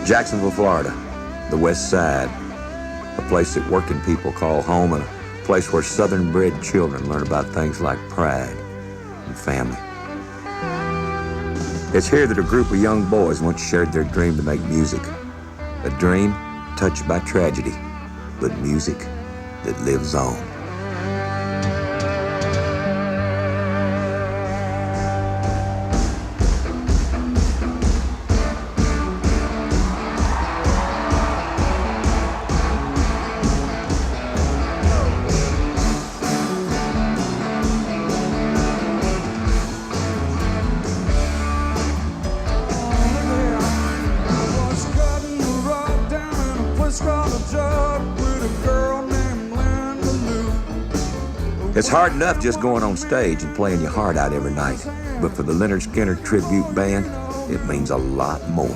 Jacksonville, Florida, the West Side, a place that working people call home and a place where Southern-bred children learn about things like pride and family. It's here that a group of young boys once shared their dream to make music. A dream touched by tragedy, but music that lives on. It's hard enough just going on stage and playing your heart out every night, but for the Lynyrd Skynyrd Tribute Band, it means a lot more.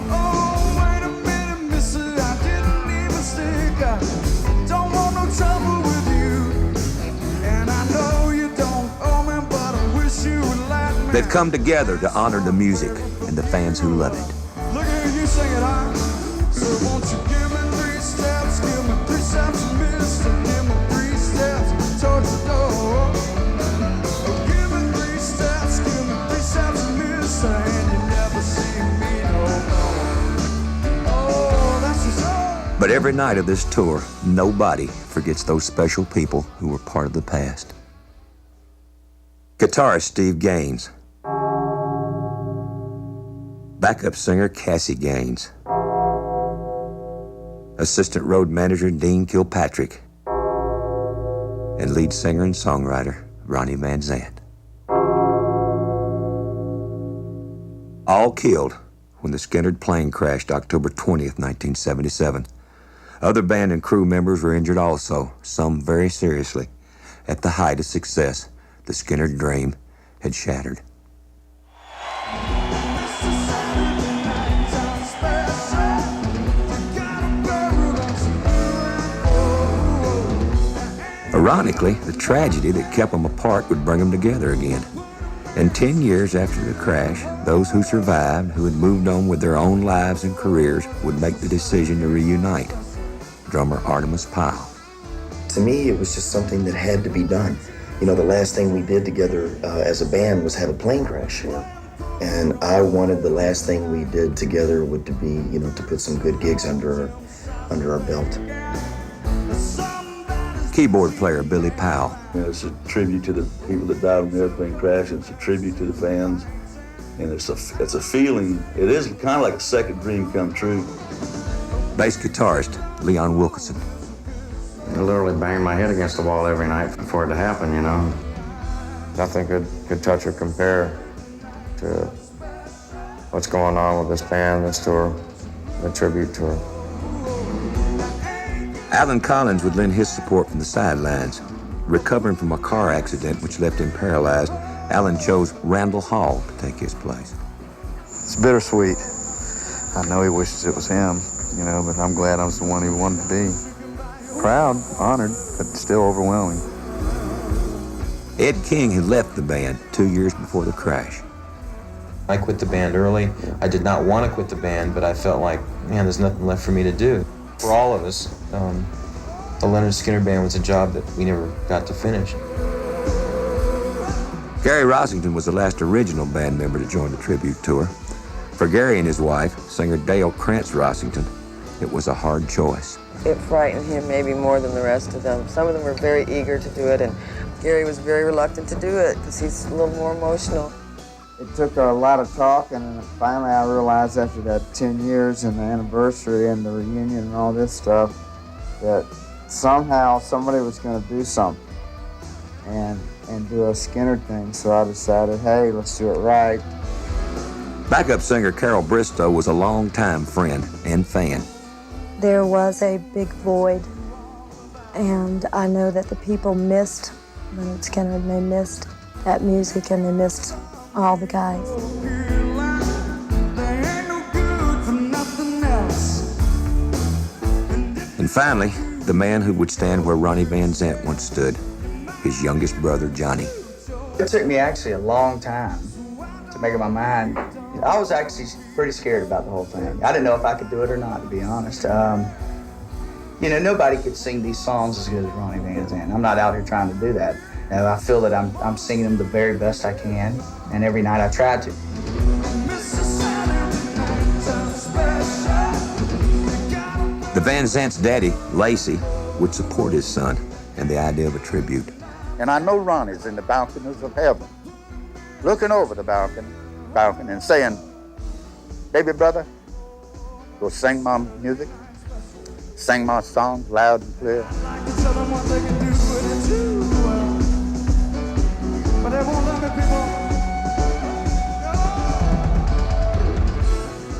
They've come together to honor the music and the fans who love it. Look at you sing it out. So won't you give me 3 steps, give me 3 steps, mister, give me 3 steps towards the door. Give me 3 steps, give me 3 steps, mister, and you never see me no more. Oh, that's just all. But every night of this tour, nobody forgets those special people who were part of the past. Guitarist Steve Gaines. Backup singer Cassie Gaines. Assistant road manager Dean Kilpatrick. And lead singer and songwriter Ronnie Van Zant. All killed when the Skynyrd plane crashed October 20th, 1977. Other band and crew members were injured also, some very seriously. At the height of success, the Skynyrd dream had shattered. Ironically, the tragedy that kept them apart would bring them together again. And 10 years after the crash, those who survived, who had moved on with their own lives and careers, would make the decision to reunite. Drummer Artemis Pyle. To me, it was just something that had to be done. You know, the last thing we did together as a band was have a plane crash. And I wanted the last thing we did together would to be, you know, to put some good gigs under our belt. Keyboard player Billy Powell. You know, it's a tribute to the people that died in the airplane crash. It's a tribute to the fans. And it's a feeling, it is kind of like a second dream come true. Bass guitarist Leon Wilkinson. I literally banged my head against the wall every night for it to happen, you know. Nothing could touch or compare to what's going on with this band, this tour, the tribute tour. Alan Collins would lend his support from the sidelines. Recovering from a car accident which left him paralyzed, Alan chose Randall Hall to take his place. It's bittersweet. I know he wishes it was him, you know, but I'm glad I was the one he wanted to be. Proud, honored, but still overwhelming. Ed King had left the band 2 years before the crash. I quit the band early. I did not want to quit the band, but I felt like, man, there's nothing left for me to do. For all of us, the Lynyrd Skynyrd Band was a job that we never got to finish. Gary Rossington was the last original band member to join the tribute tour. For Gary and his wife, singer Dale Krantz Rossington, it was a hard choice. It frightened him maybe more than the rest of them. Some of them were very eager to do it, and Gary was very reluctant to do it because he's a little more emotional. It took a lot of talking, and finally I realized after that 10 years and the anniversary and the reunion and all this stuff that somehow somebody was going to do something and do a Skynyrd thing. So I decided, hey, let's do it right. Backup singer Carol Bristow was a longtime friend and fan. There was a big void, and I know that the people missed Lynyrd Skynyrd. They missed that music, and they missed all the guys. And finally, the man who would stand where Ronnie Van Zant once stood, his youngest brother, Johnny. It took me actually a long time to make up my mind, I was actually pretty scared about the whole thing. I didn't know if I could do it or not, to be honest. You know, nobody could sing these songs as good as Ronnie Van Zant. I'm not out here trying to do that. I feel that I'm singing them the very best I can, and every night I try to. The Van Zant's daddy, Lacey, would support his son and the idea of a tribute. And I know Ronnie's in the balconies of heaven, looking over the balcony and saying, baby brother, go sing my music, sing my songs loud and clear.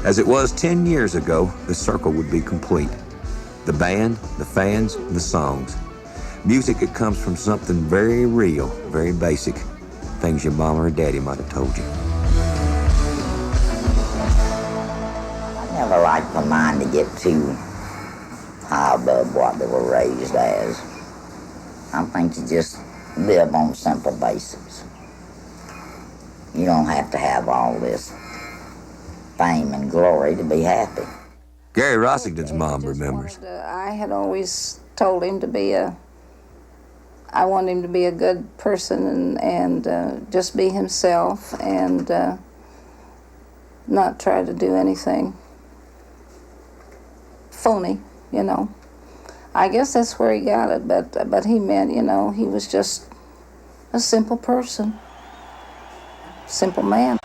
As it was 10 years ago, the circle would be complete. The band, the fans, the songs. Music that comes from something very real, very basic. Things your mama or daddy might have told you. I never liked my mind to get too high above what they were raised as. I think you just live on simple basics. You don't have to have all this fame and glory to be happy. Gary Rossington's mom remembers. I had always told him to be I want him to be a good person and just be himself and not try to do anything phony, you know. I guess that's where he got it, but he meant, you know, he was just a simple person, simple man.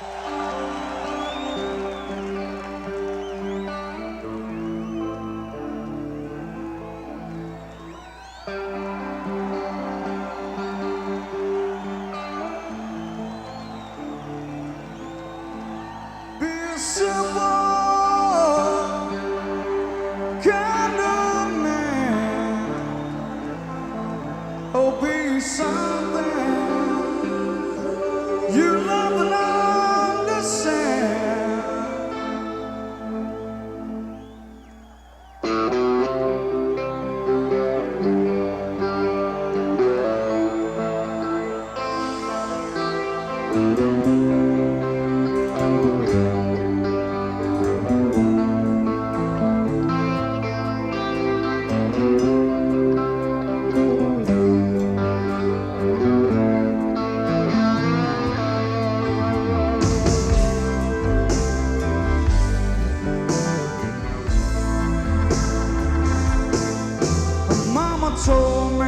Told me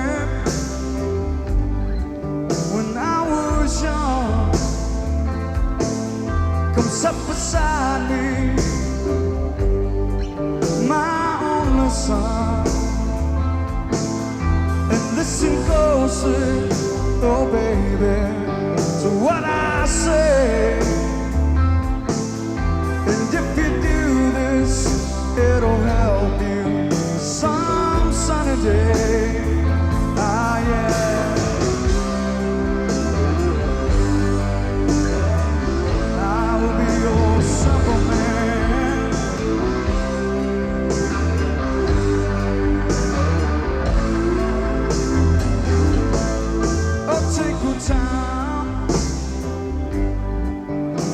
when I was young, come sit beside me, my only son, and listen closely, oh baby, to what I say. And if you do this, it'll help you some sunny day. Time.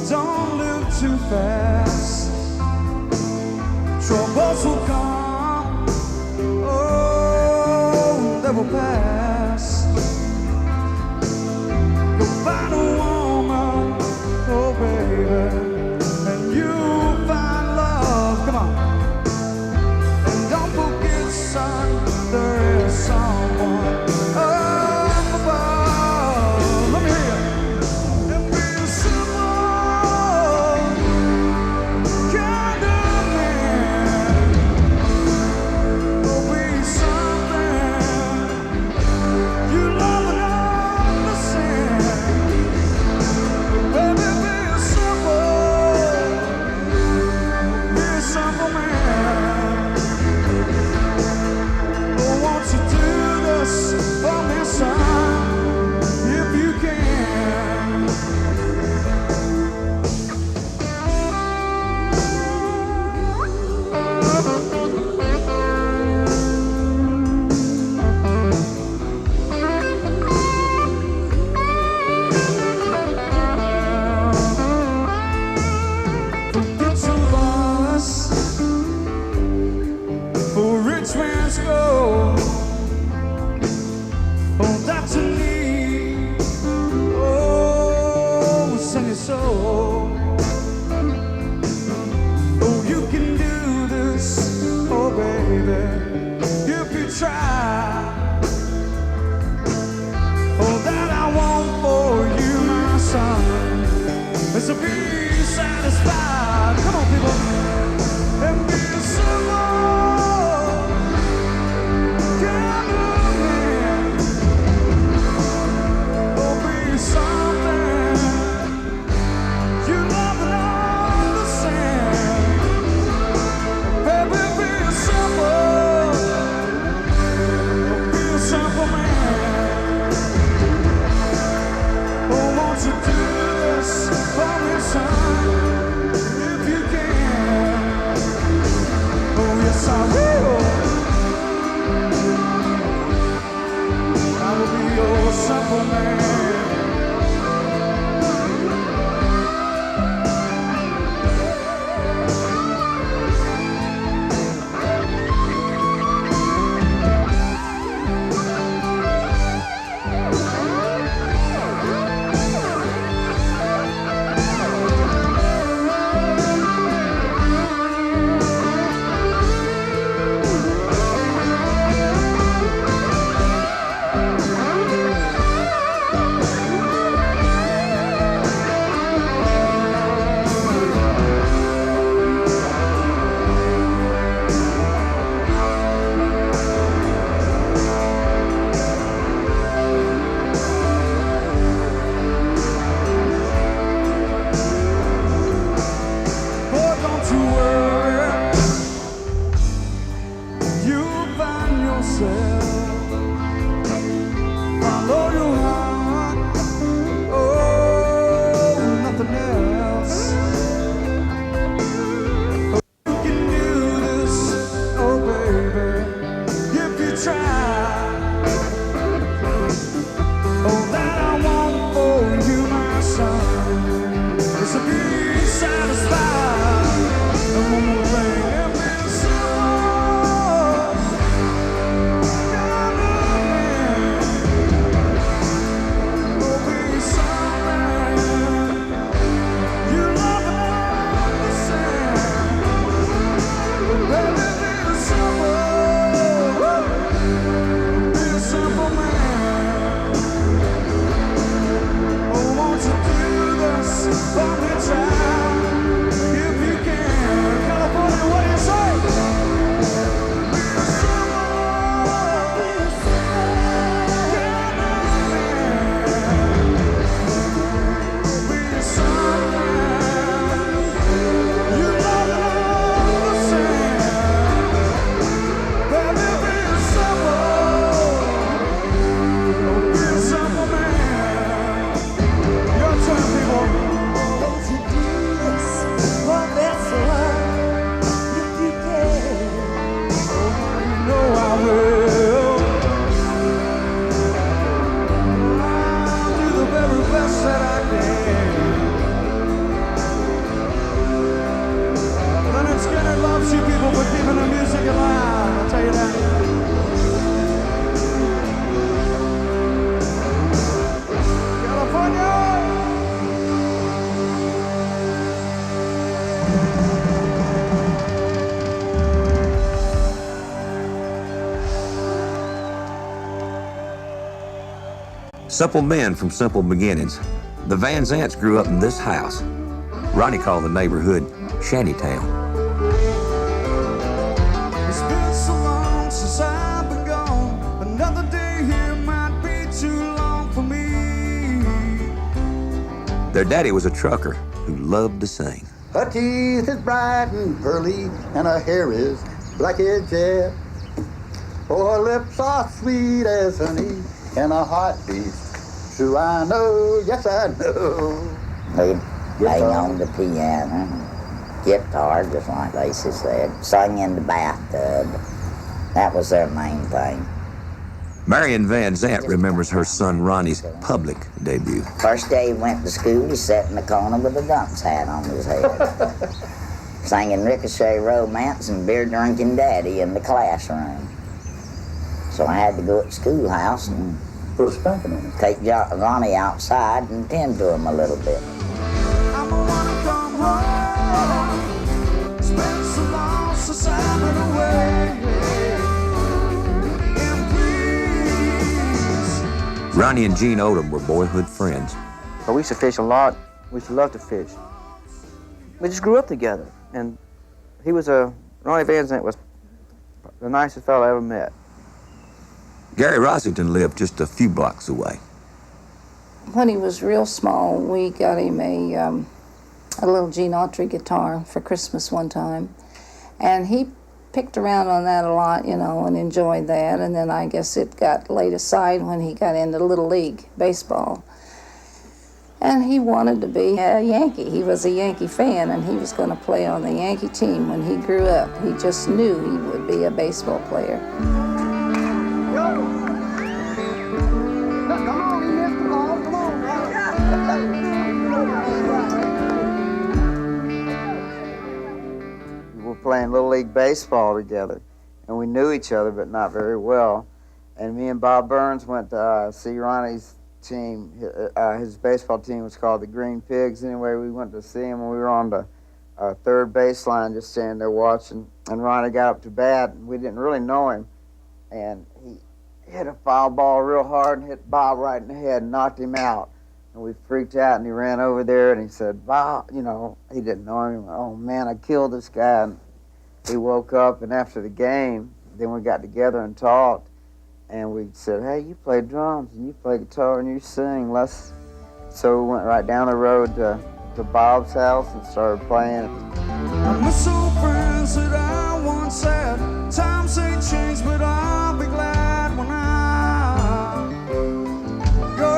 Don't live too fast. Troubles will come, oh, they will pass. You'll find a woman, oh baby, and you'll find love. Come on. And don't forget, son, there is someone up above. son is to be satisfied. Come on, people. And be simple. Kind of man. Or be something you love and understand. Baby, be simple. Be a simple man. Oh, won't you do this for me, son, if you can? Oh, yes, I will. I will be your simple man. Boy, don't you worry. You'll find yourself. Follow your heart. Oh, nothing else. You can do this, oh baby, if you try. Oh, that I want for you, my son, is to be satisfied. And one more thing, and be simple. Kind of man. Oh, be something you love and understand. Baby, be simple. Be a simple man. Oh, won't you do this for me, child, if you can? California, what do you say? Be simple. Be kind of man. Be something you love and understand. Baby, be simple. Be a simple man. Your turn, people. Won't you do this for me, son, if you can? You know I will. I'll do the very best that I can. Lynyrd Skynyrd loves you people for keeping the music alive. I'll tell you that. California! Simple men from simple beginnings. The Van Zants grew up in this house. Ronnie called the neighborhood Shantytown. It's been so long since I've been gone. Another day here might be too long for me. Their daddy was a trucker who loved to sing. Her teeth is bright and pearly, and her hair is black as jet. Oh, her lips are sweet as honey, and her heart beats true. I know, yes I know. He played on the piano, guitar, just like Lacey said, sung in the bathtub. That was their main thing. Marion Van Zant remembers her son Ronnie's public debut. First day he went to school, he sat in the corner with a dunce hat on his head, singing Ricochet Romance and Beer Drinking Daddy in the classroom. So I had to go to the schoolhouse and Put a spanking on him. take Ronnie outside and tend to him a little bit. I'm gonna wanna come home. It's been so long since I've been away. And please, Ronnie and Gene Odom were boyhood friends. But we used to fish a lot. We used to love to fish. We just grew up together, and Ronnie Van Zant was the nicest fellow I ever met. Gary Rossington lived just a few blocks away. When he was real small, we got him a little Gene Autry guitar for Christmas one time, and he picked around on that a lot, you know, and enjoyed that. And then I guess it got laid aside when he got into Little League baseball. And he wanted to be a Yankee. He was a Yankee fan, and he was going to play on the Yankee team when he grew up. He just knew he would be a baseball player. We were playing Little League baseball together, and we knew each other, but not very well. And me and Bob Burns went to see Ronnie's team. His baseball team was called the Green Pigs. Anyway, we went to see him, and we were on the third baseline just standing there watching. And Ronnie got up to bat, and we didn't really know him. And he hit a foul ball real hard and hit Bob right in the head and knocked him out. And we freaked out, and he ran over there, and he said, Bob, you know, he didn't know him. He went, oh, man, I killed this guy. And he woke up, and after the game, then we got together and talked. And we said, hey, you play drums, and you play guitar, and you sing. So we went right down the road to Bob's house and started playing. I miss old friends that I once had. Times ain't changed, but I'll be glad when I go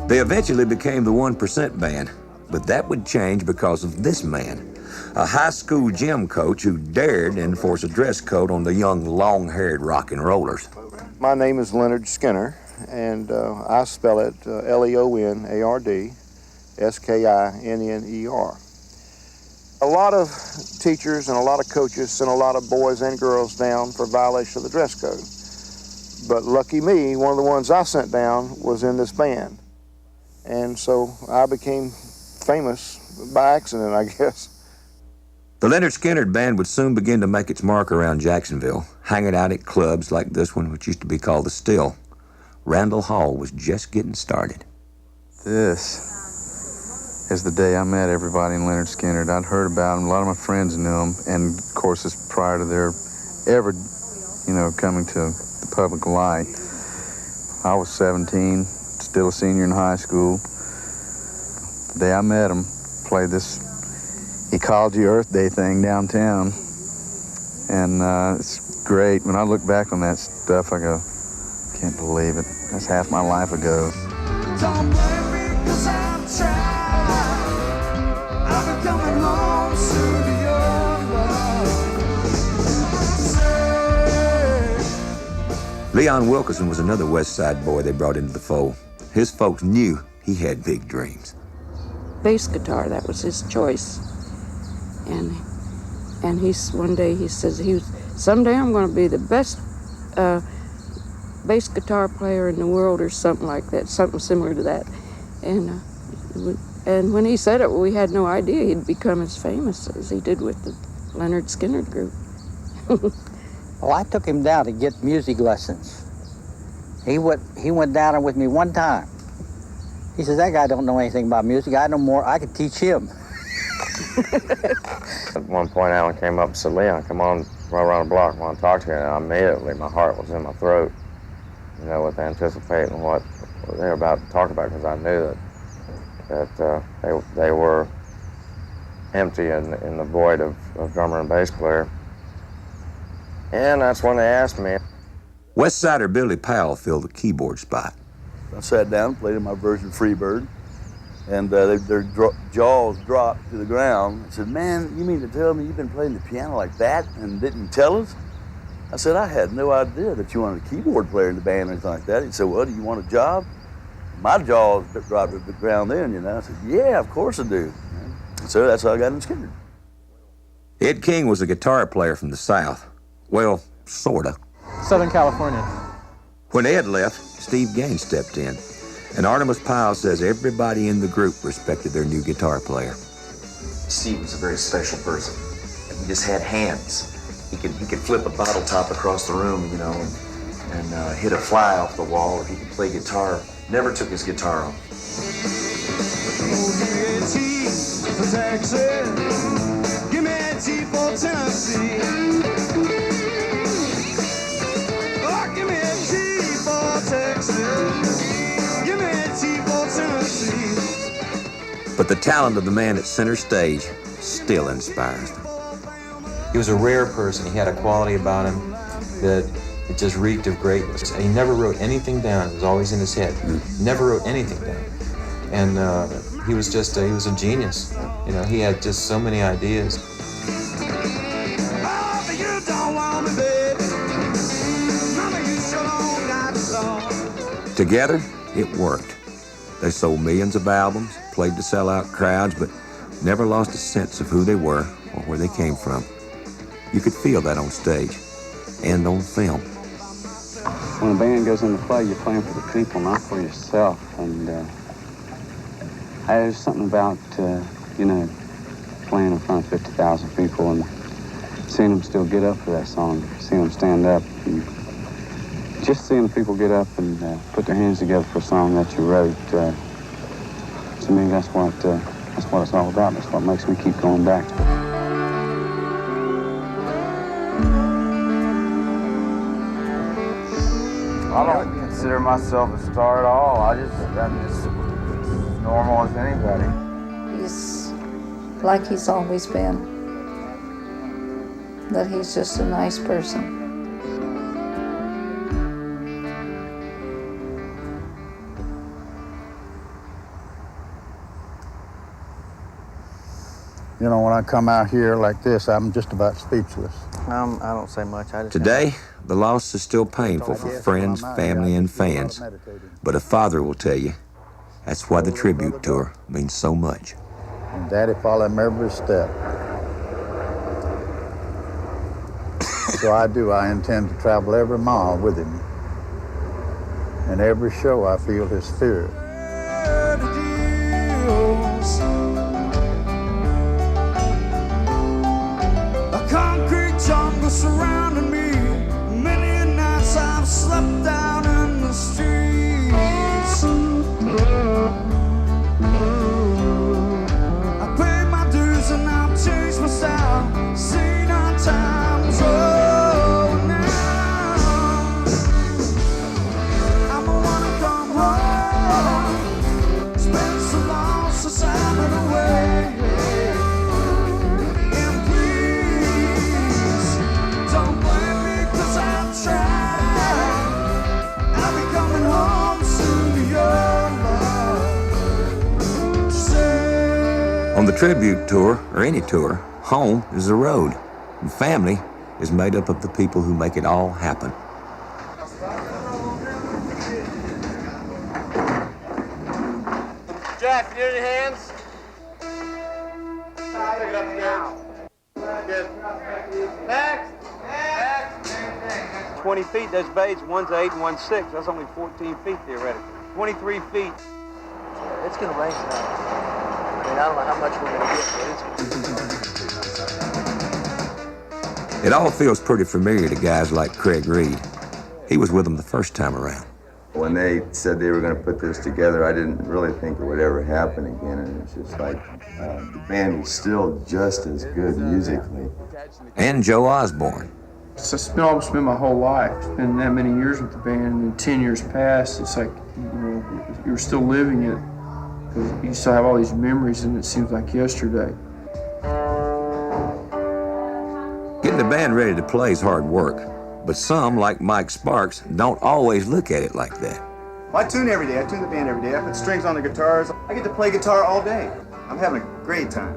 home. They eventually became the 1% band, but that would change because of this man, a high school gym coach who dared enforce a dress code on the young, long-haired rock and rollers. My name is Lynyrd Skynyrd, and I spell it Leonard, Skynner. A lot of teachers and a lot of coaches sent a lot of boys and girls down for violation of the dress code. But lucky me, one of the ones I sent down was in this band. And so I became famous by accident, I guess. The Lynyrd Skynyrd Band would soon begin to make its mark around Jacksonville, hanging out at clubs like this one, which used to be called the Still. Randall Hall was just getting started. This is the day I met everybody in Lynyrd Skynyrd. I'd heard about him. A lot of my friends knew him, and of course, it's prior to their ever, coming to the public light. I was 17, still a senior in high school. The day I met him, played this Ecology Earth Day thing downtown, and it's great. When I look back on that stuff, I go, can't believe it. That's half my life ago. Don't blame me 'cause I've tried. I've been coming home soon to your love. Leon Wilkerson was another West Side boy they brought into the fold. His folks knew he had big dreams. Bass guitar, that was his choice. And one day he says, someday I'm going to be the best bass guitar player in the world, or something like that, something similar to that. And when he said it, we had no idea he'd become as famous as he did with the Lynyrd Skynyrd group. Well, I took him down to get music lessons. He went down there with me one time. He says, that guy don't know anything about music. I know more. I could teach him. At one point, Alan came up and said, Leon, come on, run around the block. I want to talk to you. And immediately, my heart was in my throat, with anticipating what they were about to talk about, because I knew that they were empty in the void of drummer and bass player. And that's when they asked me. West Sider Billy Powell filled the keyboard spot. I sat down and played in my version of Freebird, and their jaws dropped to the ground. I said, man, you mean to tell me you've been playing the piano like that and didn't tell us? I said, I had no idea that you wanted a keyboard player in the band or anything like that. He said, well, do you want a job? My jaws dropped to the ground then, I said, yeah, of course I do. So that's how I got in Skynyrd. Ed King was a guitar player from the South. Well, sorta. Southern California. When Ed left, Steve Gaines stepped in. And Artemis Pyle says everybody in the group respected their new guitar player. Steve was a very special person. And he just had hands. He could flip a bottle top across the room, and and hit a fly off the wall, or he could play guitar. Never took his guitar off. Give me a T for Texas. Give me a T for Tennessee. Oh, give me a T for Texas. Give me a T for Tennessee. But the talent of the man at center stage still inspires them. He was a rare person. He had a quality about him that it just reeked of greatness. And he never wrote anything down. It was always in his head. Never wrote anything down. And he was just, he was a genius. You know, he had just so many ideas. Together, it worked. They sold millions of albums, played to sell out crowds, but never lost a sense of who they were or where they came from. You could feel that on stage and on film. When a band goes into play, you're playing for the people, not for yourself. And there's something about, you know, playing in front of 50,000 people and seeing them still get up for that song, seeing them stand up, and just seeing people get up and put their hands together for a song that you wrote. To me, that's what it's all about. That's what makes me keep going back to it. I don't consider myself a star at all. I'm just as normal as anybody. He's like he's always been. That he's just a nice person. You know, when I come out here like this, I'm just about speechless. I don't say much. Today, the loss is still painful for friends, family, and fans. But a father will tell you that's why the tribute tour means so much. And Daddy followed him every step. So I intend to travel every mile with him. And every show I feel his spirit. A concrete jungle surrounding me. Many nights I've slept out in the streets. I paid my dues and I've changed my style. Seen our times over now. I'm gonna wanna come home. It's been so long since I've been away. And please don't blame me 'cause I've tried. I'll be coming home soon to your love. Say On the tribute tour, or any tour, home is the road, and family is made up of the people who make it all happen. Jack, you need any hands? Pick it up again. Good. Next. 20 feet, those bays, one's 8 and one's 6. That's only 14 feet theoretically. 23 feet. It's gonna rain tonight. I mean, I don't know how much we're gonna get, but It all feels pretty familiar to guys like Craig Reed. He was with them the first time around. When they said they were going to put this together, I didn't really think it would ever happen again. And it's just like the band was still just as good musically. And Joe Osborne. So I've spent my whole life. It's been that many years with the band, and 10 years passed. It's like, you know, you're still living it. Because you still have all these memories, and it seems like yesterday. Getting the band ready to play is hard work, but some, like Mike Sparks, don't always look at it like that. I tune every day. I tune the band every day. I put strings on the guitars. I get to play guitar all day. I'm having a great time.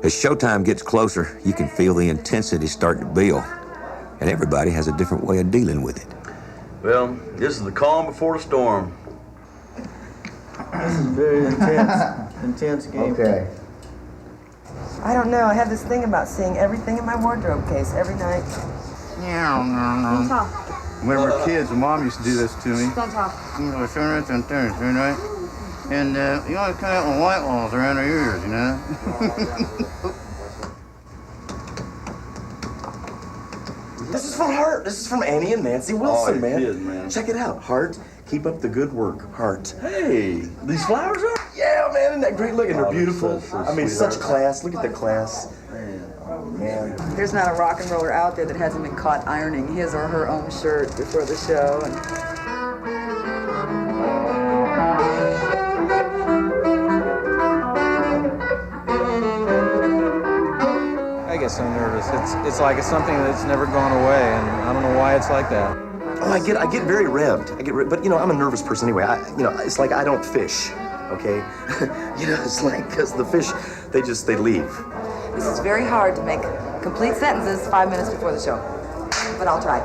As showtime gets closer, you can feel the intensity start to build, and everybody has a different way of dealing with it. Well, this is the calm before the storm. this is very intense game. Okay. I don't know. I have this thing about seeing everything in my wardrobe case every night. Don't talk. When we were kids, Mom used to do this to me. Don't talk. You know, Thursday and Thursday, right? And you always come out with white walls around her ears, you know? This is for her. This is from Annie and Nancy Wilson, it man. is, man. Check it out. Heart, keep up the good work. Heart. Hey, these flowers are? Yeah, man, isn't that great looking? They're beautiful. so I mean, sweet. such class. Look at the class. Man. There's not a rock and roller out there that hasn't been caught ironing his or her own shirt before the show. And I get so nervous. It's like it's something that's never gone away, and I don't know why it's like that. Oh, I get very revved. But you know, I'm a nervous person anyway. It's like I don't fish, okay? You know, it's like because the fish, they leave. this is very hard to make complete sentences 5 minutes before the show, but I'll try.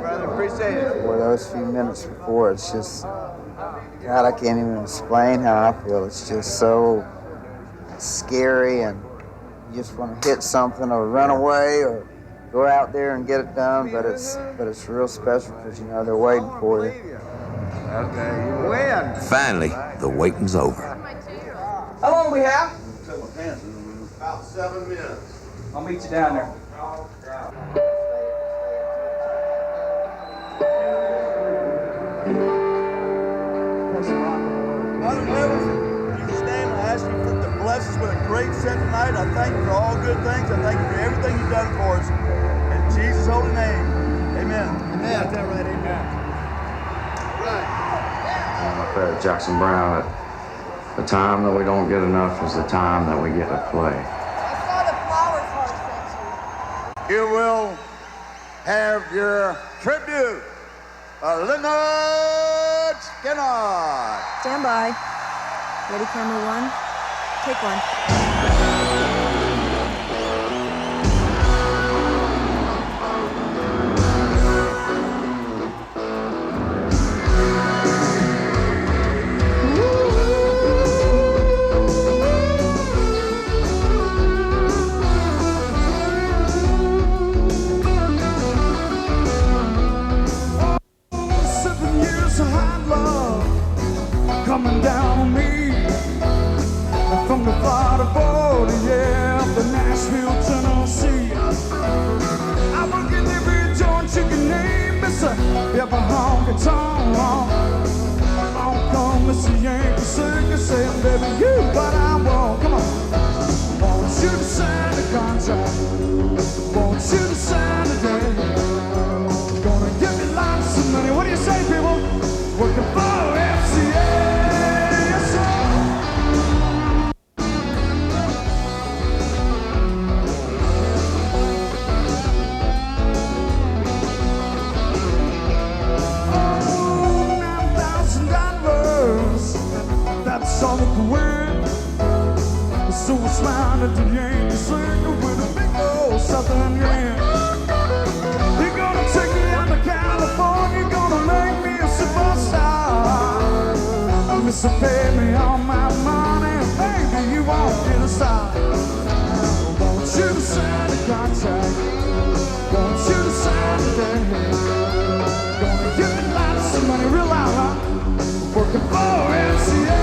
Brother, appreciate it. For those few minutes before, it's just, God, I can't even explain how I feel. It's just so scary, and you just want to hit something or run away or go out there and get it done. But it's real special because you know they're waiting for you. Okay, you win. Finally, the waiting's over. How long we have? About 7 minutes. I'll meet you down there. Father in heaven, in Jesus' name, I ask you to bless us with a great set tonight. I thank you for all good things. I thank you for everything you've done for us. In Jesus' holy name, amen. Amen. Got that right, amen. Up there at Jackson Brown, the time that we don't get enough is the time that we get to play. You will have your tribute, Lynyrd Skynyrd. Stand by. Ready, camera one. Take one. Coming down on me from the Florida border, yeah, up to Nashville, Tennessee. I work in every joint you can name, Mr. Every honky tonk. I'll come, Mr. Yankee Circus, saying, baby, you what I want. Come on. Want you to sign the contract. Want you to sign the day. Gonna give me lots of money. What do you say, people? Working for FCA. That's all the win. So I smile at the Yankee Circle with a big old Southern grin. You're gonna take me out to California, gonna make me a superstar. Mr. Pay me all my money, baby, you won't get a star. Want you to sign the contract, want you to sign the day. Gonna give me lots of money, real loud, working for FCA.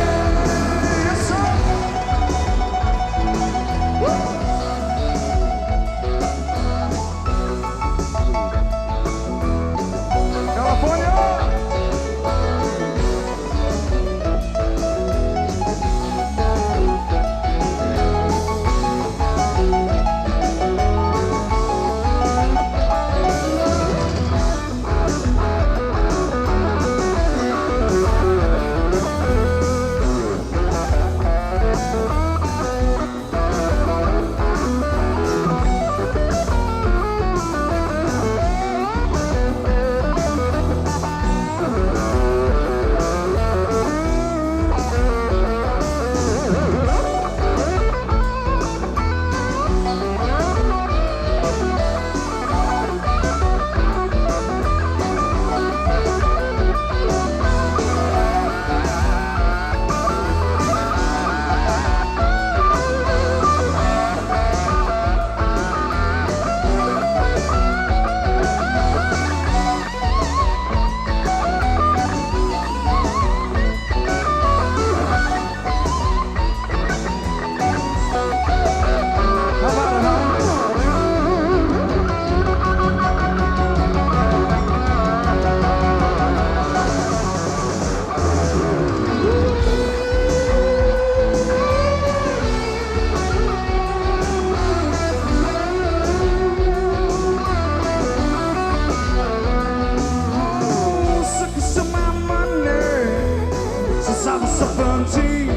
size of 17.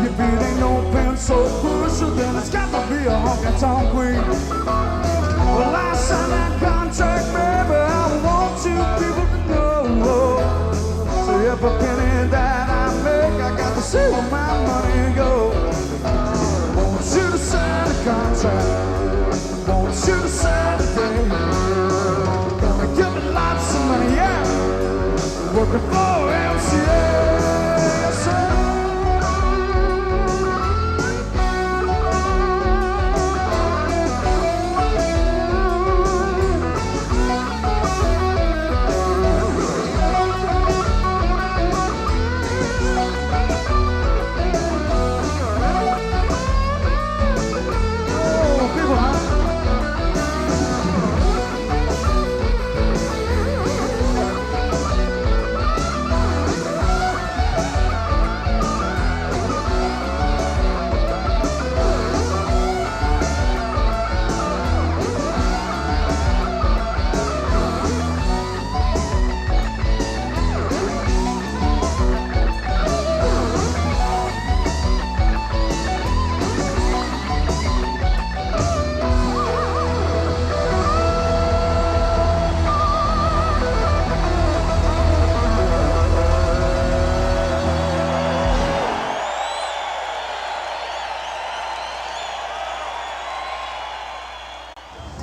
If it ain't no pencil pusher, then it's got to be a honky-tonk queen. Well, I signed that contract, baby, I want you people to know. So every penny that I make, I got to see where my money goes. Want you to sign the contract, want you to sign the thing. Gonna give me lots of money, yeah, working for MCA.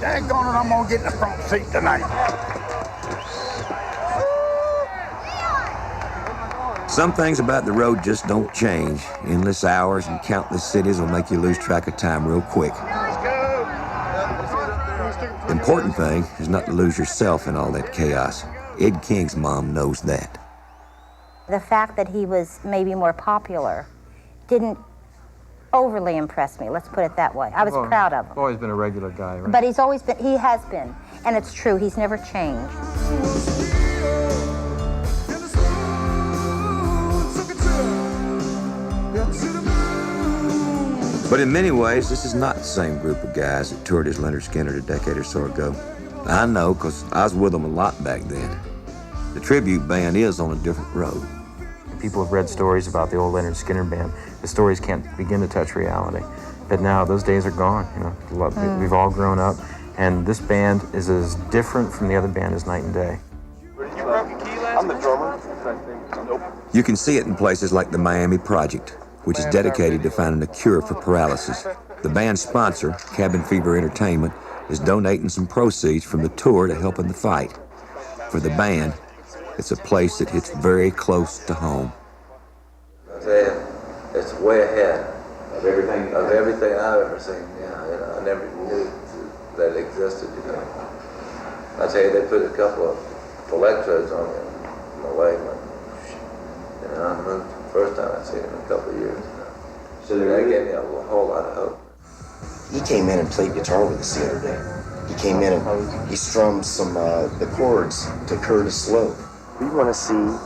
Daggone it, I'm gonna get in the front seat tonight. Some things about the road just don't change. Endless hours and countless cities will make you lose track of time real quick. The important thing is not to lose yourself in all that chaos. Ed King's mom knows that. The fact that he was maybe more popular didn't overly impress me, let's put it that way. I was proud of him. Always been a regular guy, right? But he has been, and it's true, he's never changed. But in many ways, this is not the same group of guys that toured as Lynyrd Skynyrd a decade or so ago. I know, because I was with them a lot back then. The tribute band is on a different road. People have read stories about the old Lynyrd Skynyrd band. The stories can't begin to touch reality. But now those days are gone. You know, we've all grown up, and this band is as different from the other band as night and day. I'm the drummer. Nope. You can see it in places like the Miami Project, which is dedicated to finding a cure for paralysis. The band's sponsor, Cabin Fever Entertainment, is donating some proceeds from the tour to help in the fight. For the band, it's a place that hits very close to home. I'm saying it's way ahead of everything I've ever seen. Yeah, you know, I never knew that it existed. You know, I tell you, they put a couple of electrodes on my leg. You know, I moved the first time I seen him in a couple of years. So that gave me a whole lot of hope. He came in and played guitar with us the other day. He came in and he strummed some the chords to Curtis Slow. We want to see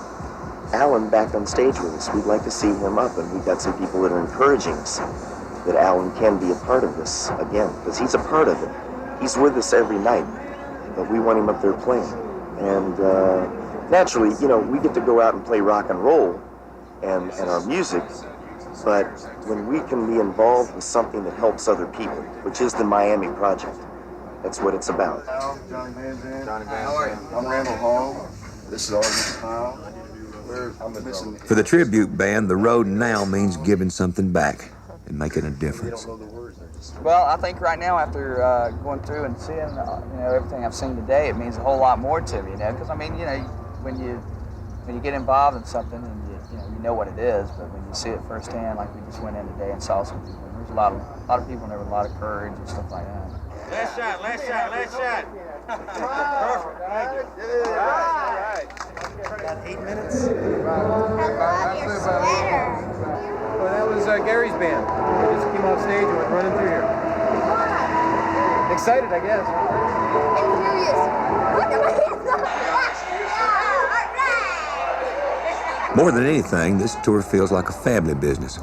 Alan back on stage with us. We'd like to see him up, and we've got some people that are encouraging us that Alan can be a part of this again, because he's a part of it. He's with us every night, but we want him up there playing. And naturally, you know, we get to go out and play rock and roll and our music, but when we can be involved with something that helps other people, which is the Miami Project, that's what it's about. Johnny Van Zandt. How are you? I'm Randall Hall. This is Arden Powell. I'm missing. For the tribute band, the road now means giving something back and making a difference. Well, I think right now, after going through and seeing, everything I've seen today, it means a whole lot more to me, because I mean, when you get involved in something and you know what it is, but when you see it firsthand, like we just went in today and saw some people, there's a lot of people and there was a lot of courage and stuff like that. Last shot. Perfect. Thank you. All right. About 8 minutes. Well, that was Gary's band. They just came off stage and went running through here. Excited, I guess. More than anything, this tour feels like a family business.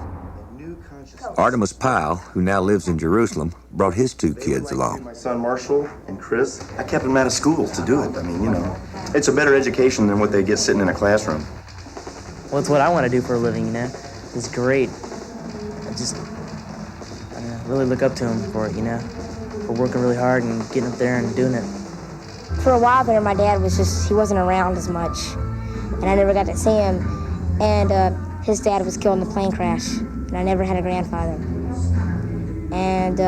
Artemis Powell, who now lives in Jerusalem, brought his 2 kids along. My son Marshall and Chris, I kept them out of school to do it. I mean, it's a better education than what they get sitting in a classroom. well, it's what I want to do for a living, you know. It's great. I really look up to him for it, you know, for working really hard and getting up there and doing it. For a while there, my dad he wasn't around as much, and I never got to see him. And his dad was killed in a plane crash, and I never had a grandfather. And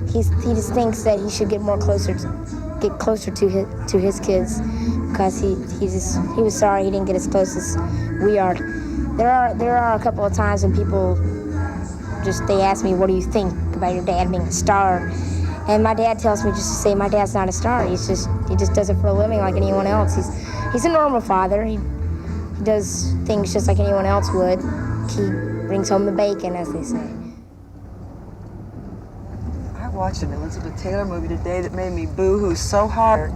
he just thinks that he should get closer to his kids, because he was sorry he didn't get as close as we are. There are a couple of times when people they ask me, what do you think about your dad being a star? And my dad tells me just to say my dad's not a star. He just does it for a living like anyone else. He's a normal father. He does things just like anyone else would. He brings home the bacon, as they say. I watched an Elizabeth Taylor movie today that made me boo-hoo so hard.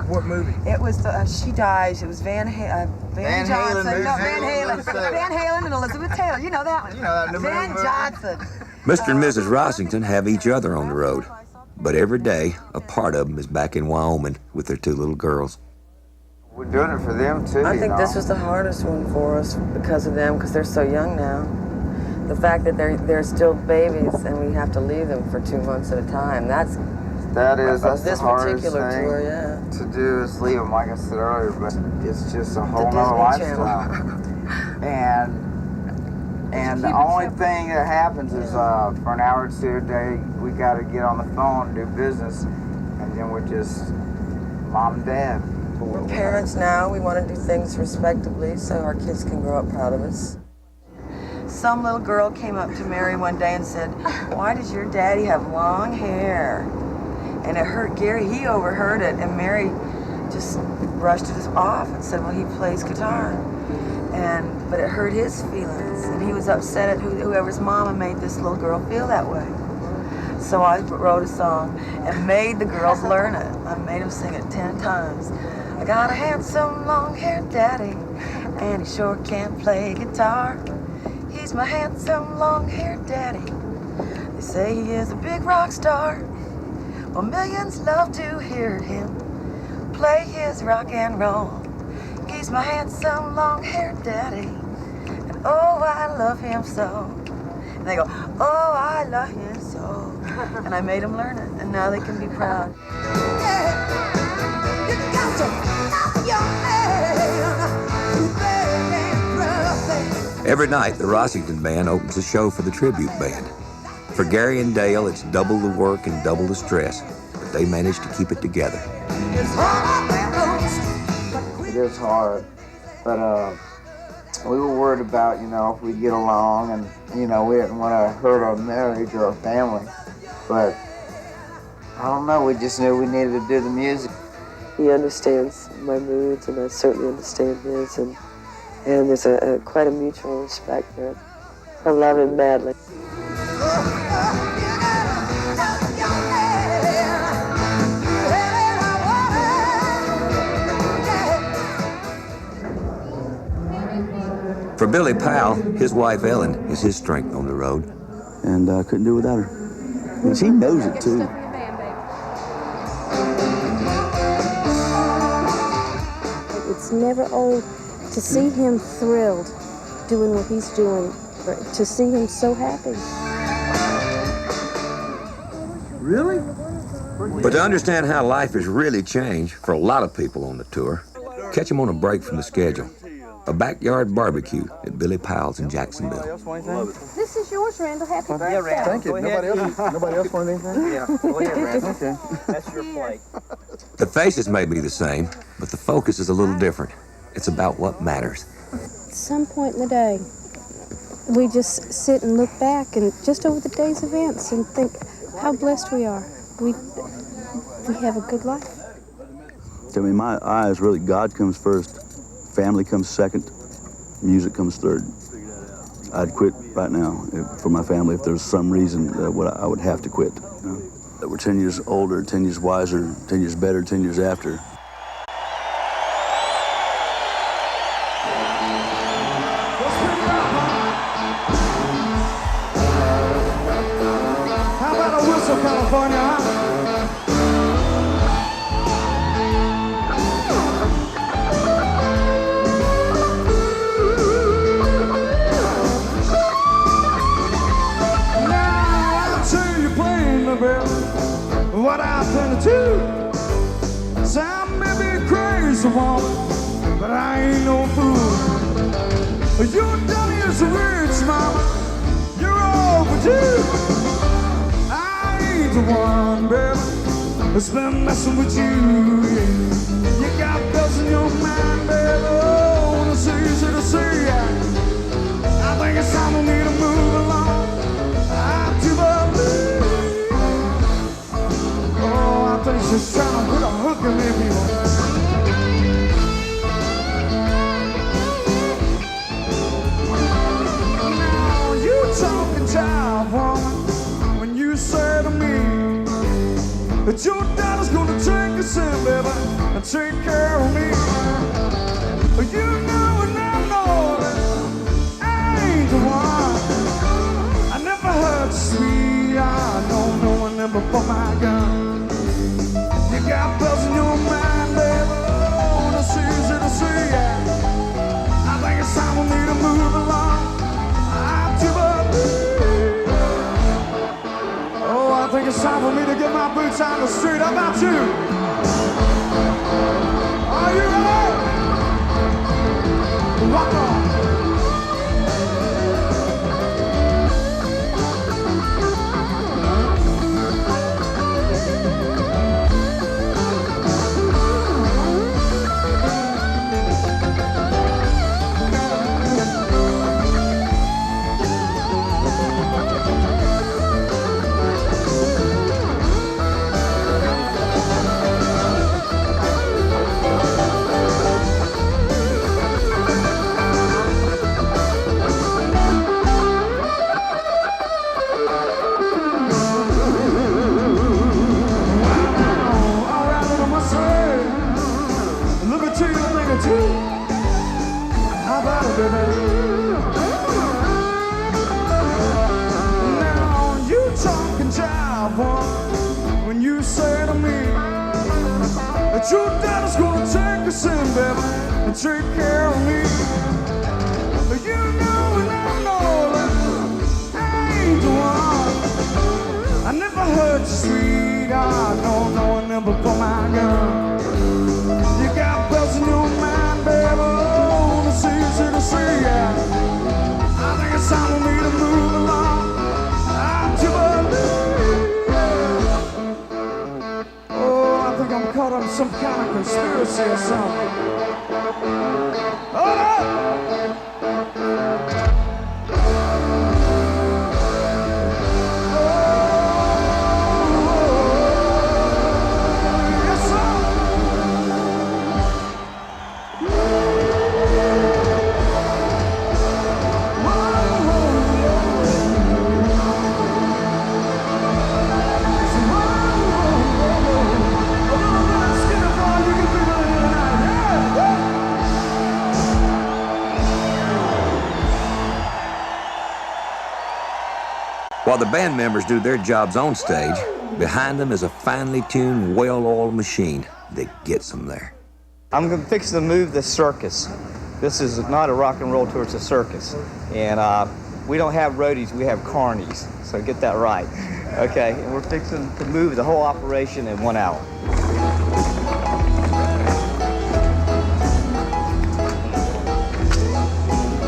What movie? It was She Dies. It was Van Johnson. No, Van Halen. Van Halen and Elizabeth Taylor. You know that one. You know that Van Johnson. Mr. and Mrs. Rossington have each other on the road, but every day, a part of them is back in Wyoming with their 2 little girls. We're doing it for them, too, I think this was the hardest one for us because of them, because they're so young now. The fact that they're still babies and we have to leave them for 2 months at a time, that's the hardest particular thing tour, yeah. to do is leave them, like I said earlier, but it's just a whole nother lifestyle. And the only thing that happens is for an hour or 2 a day, we got to get on the phone and do business, and then we're just mom and dad. We're parents now. We want to do things respectably so our kids can grow up proud of us. Some little girl came up to Mary one day and said, "Why does your daddy have long hair?" And it hurt Gary. He overheard it, and Mary just brushed it off and said, "Well, he plays guitar." But it hurt his feelings, and he was upset at whoever's mama made this little girl feel that way. So I wrote a song and made the girls learn it. I made them sing it 10 times. I got a handsome long-haired daddy, and he sure can play guitar. He's my handsome long-haired daddy. They say he is a big rock star. Well, millions love to hear him play his rock and roll. He's my handsome long-haired daddy, and oh, I love him so. And they go, oh, I love him so. And I made them learn it, and now they can be proud. Every night, the Rossington Band opens a show for the tribute band. For Gary and Dale, it's double the work and double the stress, but they manage to keep it together. It is hard, but we were worried about, if we get along, and, we didn't want to hurt our marriage or our family, but I don't know, we just knew we needed to do the music. He understands my moods, and I certainly understand his, and there's quite a mutual respect there. I love him madly. For Billy Powell, his wife Ellen is his strength on the road. And I couldn't do without her. And she knows it too. It's never old to see him thrilled doing what he's doing, to see him so happy. Really? But to understand how life has really changed for a lot of people on the tour, catch them on a break from the schedule. A backyard barbecue at Billy Powell's in Jacksonville. This is yours, Randall. Happy birthday. Yeah, Randall. Thank you. Nobody else want anything? Yeah, go ahead, Randall. Okay. That's your plate. The faces may be the same, but the focus is a little different. It's about what matters. At some point in the day, we just sit and look back and just over the day's events and think how blessed we are. We have a good life. I mean, my eyes, really, God comes first. Family comes second, music comes third. I'd quit right now for my family if there's some reason I would have to quit. That we're 10 years older, 10 years wiser, 10 years better, 10 years after. How about a whistle, California, huh? Your daddy is rich, mama. You're overdue. I ain't the one, baby, that's been messing with you. Yeah. You got bells in your mind, baby. Oh, it's easy to see. I think it's time for me to move along. I do believe. Oh, I think she's trying to put a hook in me, people. Now you talking jive, woman, when you say to me that your daddy's gonna take us in, baby, and take care of me. You know and I know that I ain't the one. I never heard sweet. I don't know, I never bought my gun. You got bells in your mind, baby. Oh, it's easy to see. I think it's time for me to move along. I do believe. Oh, I think it's time for me to get my boots on the street. How about you? Are you ready? Rock on. Now you talking jive, when you say to me that your daddy's gonna take us in, baby, and take care of me. You know and I know that I ain't the one. I never heard you sweet. I don't know, I never put my gun. You got bells in your mind, baby. Oh, it's easy to see. I think it's time for me to move along. I do believe. Oh, I think I'm caught up in some kind of conspiracy or something. Hold up! While the band members do their jobs on stage, behind them is a finely tuned, well-oiled machine that gets them there. I'm going to fix to move the circus. This is not a rock and roll tour, it's a circus. And we don't have roadies, we have carnies. So get that right. Okay, and we're fixing to move the whole operation in 1 hour.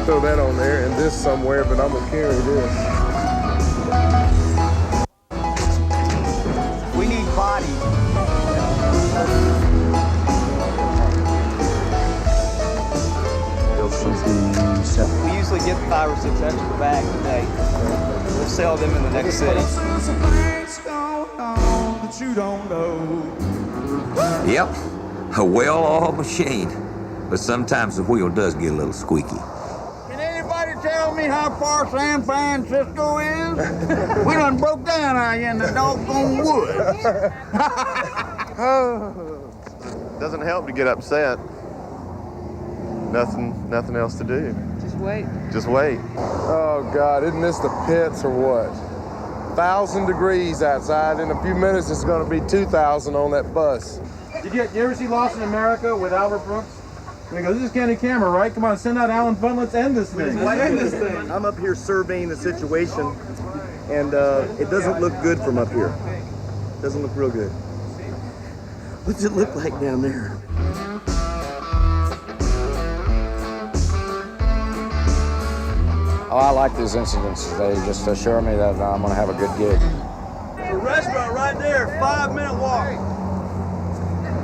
Throw that on there and this somewhere, but I'm gonna carry this. We need bodies. We usually get 5 or 6 extra bags a day. We'll sell them in the next city. Yep, a well-oiled machine, but sometimes the wheel does get a little squeaky. Can anybody tell me how far San Francisco is? We done broke down out here in the doggone woods. Doesn't help to get upset. Nothing else to do. Just wait. Just wait. Oh God, isn't this the pits or what? 1,000 degrees outside. In a few minutes, it's going to be 2,000 on that bus. Did you ever see Lost in America with Albert Brooks? And he goes, this is Candy Camera, right? Come on, send out Alan Fun, let's end this thing. Let's end this thing. I'm up here surveying the situation, and it doesn't look good from up here. It doesn't look real good. What's it look like down there? Oh, I like these incidents. They just assure me that I'm going to have a good gig. There's a restaurant right there, 5-minute walk.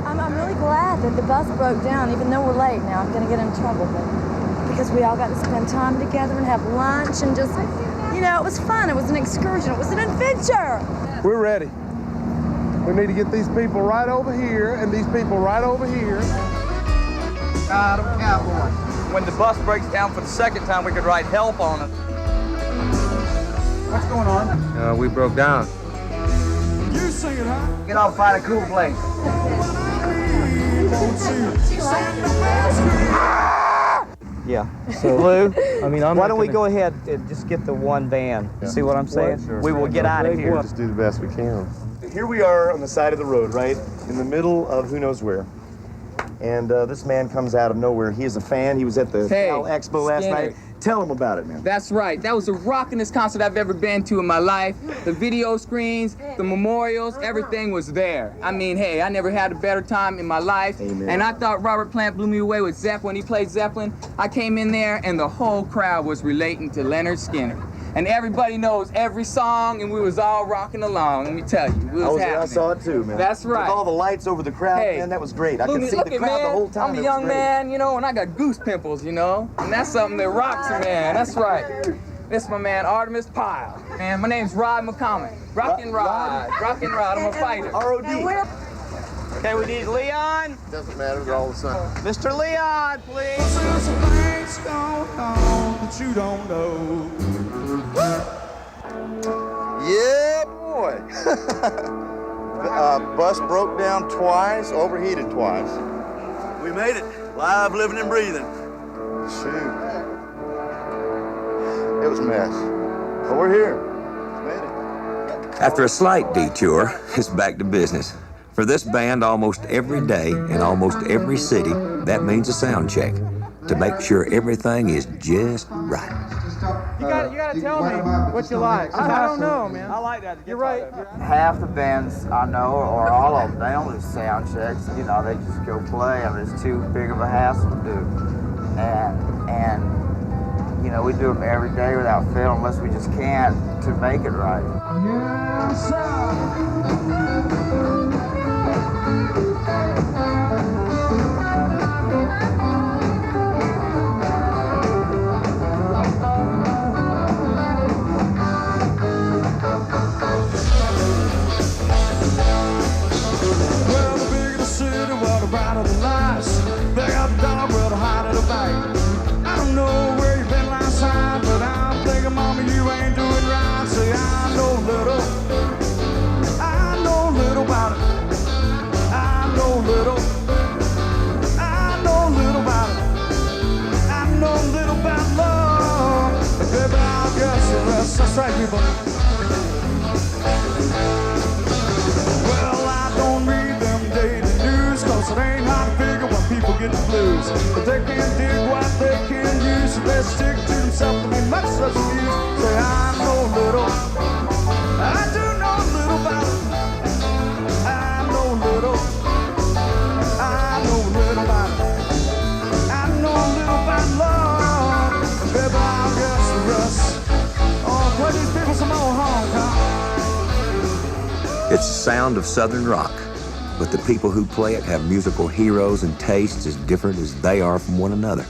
I'm really glad that the bus broke down, even though we're late now. I'm going to get in trouble, but because we all got to spend time together and have lunch and just, you know, it was fun. It was an excursion. It was an adventure. We're ready. We need to get these people right over here and these people right over here. God, I'm cowboy. When the bus breaks down for the second time, we could write help on it. What's going on? We broke down. You sing it, huh? Get off, find a cool place. Yeah. So, Lou, why don't we go ahead and just get the one van? See what I'm saying? Sure. We will get out of here. We'll just do the best we can. Here we are on the side of the road, right? In the middle of who knows where. And this man comes out of nowhere. He is a fan. He was at the Cal Expo last night. Tell him about it, man. That's right. That was the rockin'est concert I've ever been to in my life. The video screens, the memorials, everything was there. I mean, hey, I never had a better time in my life. Amen. And I thought Robert Plant blew me away with Zeppelin. When he played Zeppelin, I came in there and the whole crowd was relating to Lynyrd Skynyrd. And everybody knows every song, and we was all rocking along. Let me tell you, we was happy. I saw it too, man. That's right. With all the lights over the crowd, Hey, man, that was great. I look could see at the crowd man, the whole time. I'm a It was young great. man, you know, and I got goose pimples, you know, and that's something that rocks a man. That's right. This my man Artemis Pyle. Man, my name's Rod McCormick. Rockin' Rod. Rockin' Rod. I'm a fighter. R.O.D. Okay, we need Leon. Doesn't matter, they're all the same. Mr. Leon, please. There's some things going on that you don't know. Yeah, boy. Bus broke down twice, overheated twice. We made it. Live, living, and breathing. Shoot. It was a mess. But we're here. Made it. After a slight detour, it's back to business. For this band, almost every day in almost every city, that means a sound check to make sure everything is just right. You gotta tell me what you like. I don't know, man. I like that. You're right. Half the bands I know, or all of them, they don't do sound checks. You know, they just go play. I mean, it's too big of a hassle to do. And you know, we do them every day without fail, unless we just can't to make it right. Well, the bigger the city, well, the brighter the lights. They got the dog, well, the hotter the bite. I don't know where you've been last night, but I'm thinking, Mama, you ain't doing right. Say, I know little about it. I know little about it. I know little about love. But baby, I'll guess the rest. That's right, people. Well, I don't read them daily news, cause it ain't hard to figure when people get the blues. But they can't dig what they can use, so they stick to themselves to be much less used. Say, I know little, I do know little about it. I know little, I know little about it. I know little about love, and baby, I'll guess the rest. Oh, play these people some old honk, huh? It's the sound of Southern rock, but the people who play it have musical heroes and tastes as different as they are from one another.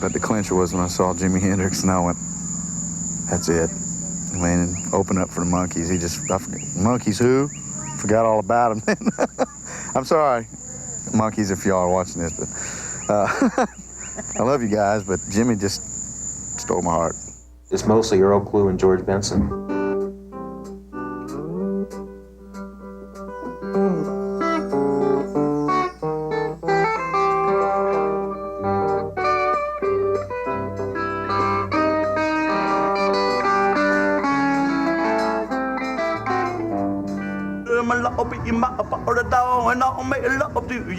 But the clincher was when I saw Jimi Hendrix, and I went, that's it. I mean, open up for the Monkees. Monkees who? Forgot all about them. I'm sorry, Monkees, if y'all are watching this, but I love you guys, but Jimmy just stole my heart. It's mostly Earl Klugh and George Benson. And I'll make love to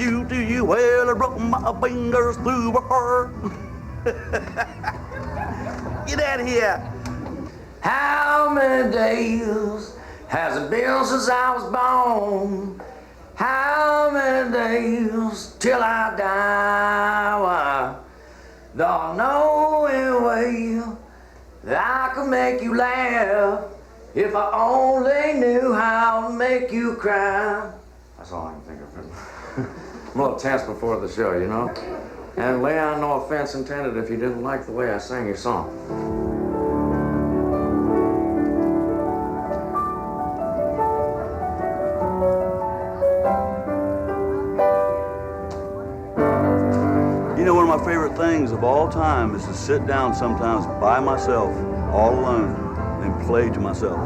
you. Well, I broke my fingers through my heart. Get out of here. How many days has it been since I was born? How many days till I die? Why, don't know it well. I could make you laugh if I only knew how to make you cry. That's all I can think of. I'm a little tense before the show, you know? And Leon, no offense intended if you didn't like the way I sang your song. You know, one of my favorite things of all time is to sit down sometimes by myself, all alone, and play to myself.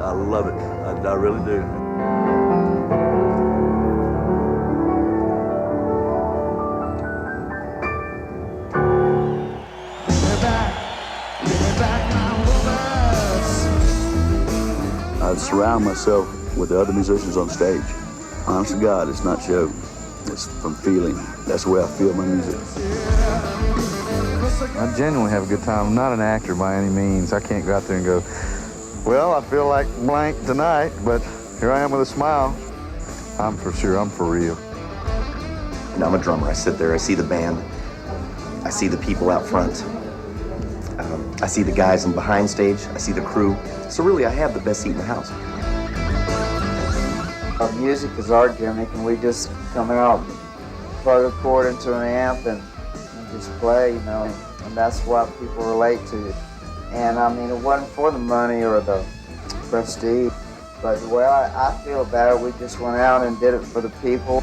I love it. I really do. I surround myself with the other musicians on stage. Honest to God, it's not show. It's from feeling. That's the way I feel my music. I genuinely have a good time. I'm not an actor by any means. I can't go out there and go, well, I feel like blank tonight, but here I am with a smile. I'm for sure, I'm for real. And I'm a drummer. I sit there, I see the band, I see the people out front, I see the guys in behind stage, I see the crew. So really, I have the best seat in the house. Music is our gimmick, and we just come out, plug a chord into an amp, and just play, you know, and that's what people relate to. And I mean, it wasn't for the money or the prestige, but the way I feel about it, we just went out and did it for the people.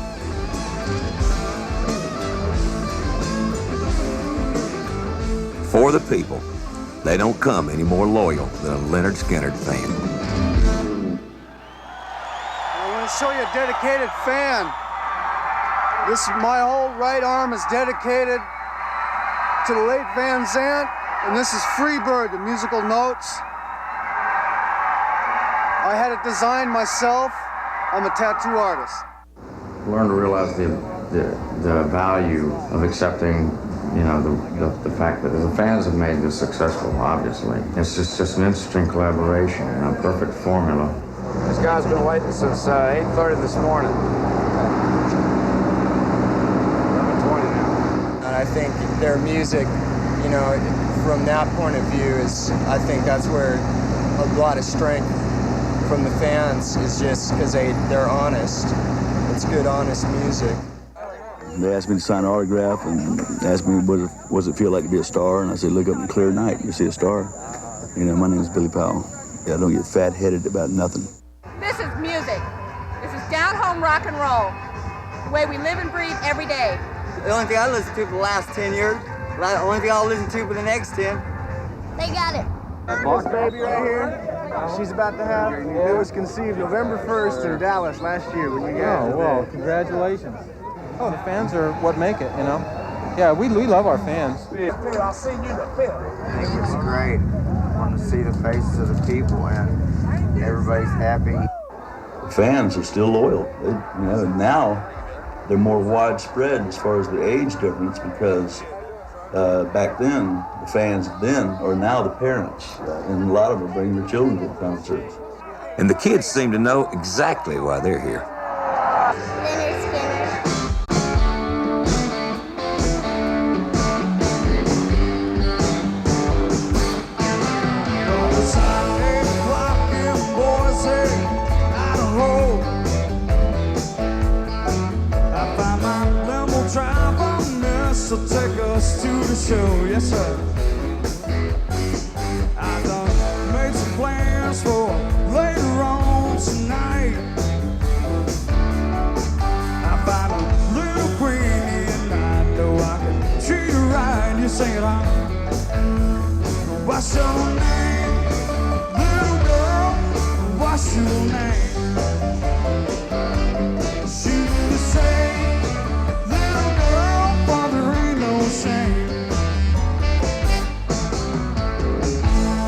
For the people. They don't come any more loyal than a Lynyrd Skynyrd fan. I want to show you a dedicated fan. My whole right arm is dedicated to the late Van Zandt, and this is Freebird, the musical notes. I had it designed myself. I'm a tattoo artist. Learn to realize the value of accepting, you know, the fact that the fans have made this successful, obviously. It's just an interesting collaboration and a perfect formula. This guy's been waiting since 8:30 this morning. 11:20 now. And I think their music, you know, from that point of view I think that's where a lot of strength from the fans is just because they're honest. It's good, honest music. They asked me to sign an autograph and asked me what does it feel like to be a star, and I said, look up in the clear night, you see a star. You know, my name is Billy Powell. Yeah, I don't get fat-headed about nothing. This is music. This is down-home rock and roll. The way we live and breathe every day. The only thing I listened to for the last 10 years, the only thing I'll listen to for the next 10. They got it. This baby right here, she's about to have, it was conceived November 1st in Dallas last year when you guys Oh, well, congratulations. Oh, the fans are what make it, you know? Yeah, we love our fans. I'll see you in the film. I think it's great. I want to see the faces of the people, and everybody's happy. Fans are still loyal. You know, now they're more widespread as far as the age difference because back then, the fans then are now the parents, and a lot of them bring their children to the concerts. And the kids seem to know exactly why they're here. So take us to the show, yes sir. I done made some plans for later on tonight. I find a little queenie and I know I can treat her right. You sing it on. What's your name, little girl? What's your name? She would say,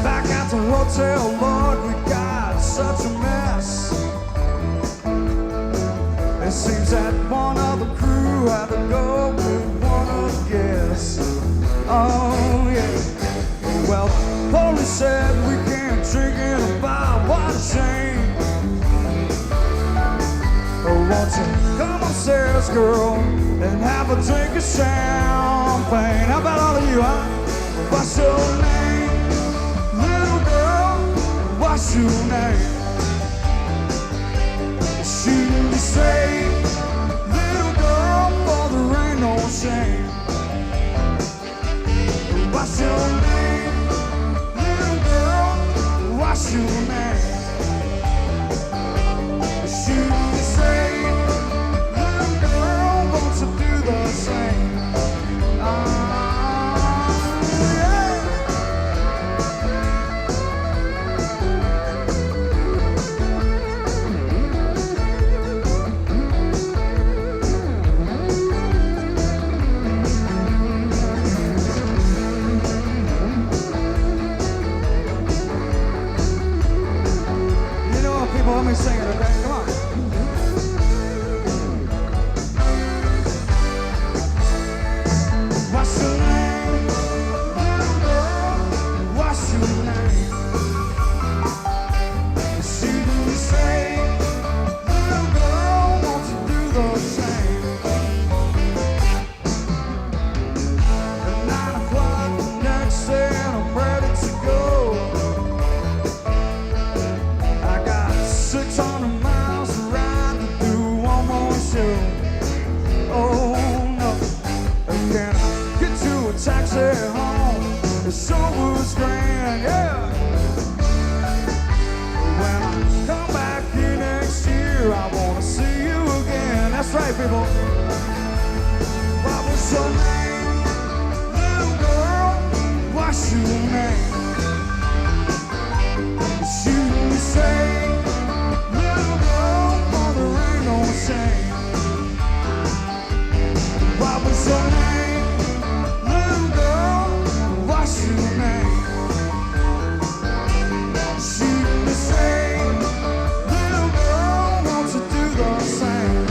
back at the hotel, Lord, we got such a mess. It seems that one of the crew had to go with one of the guests. Oh, yeah. Well, police said we can't drink in a bar. What a shame. Oh, won't you come upstairs, girl, and have a drink of champagne? How about all of you, huh? What's your name, What's your name? Shouldn't you say, little girl, for there ain't no shame. What's your name? Little girl, what's your name? Shouldn't you say, little girl, won't you do the same? Let me sing it, okay? Come on. What's your name? Little girl, what's your name? Shouldn't you say, little girl, won't you do the same? At 9 o'clock the next day and I'm ready to go. 600 miles to ride to do one more show. Oh no, can I get to a taxi home? It sure was grand, yeah. When I come back here next year, I wanna see you again. That's right, people. What was your name? Little girl, what's your name? Shouldn't you say, what was your name? Little girl, what's your name? Shouldn't you say, little girl, won't you do the same?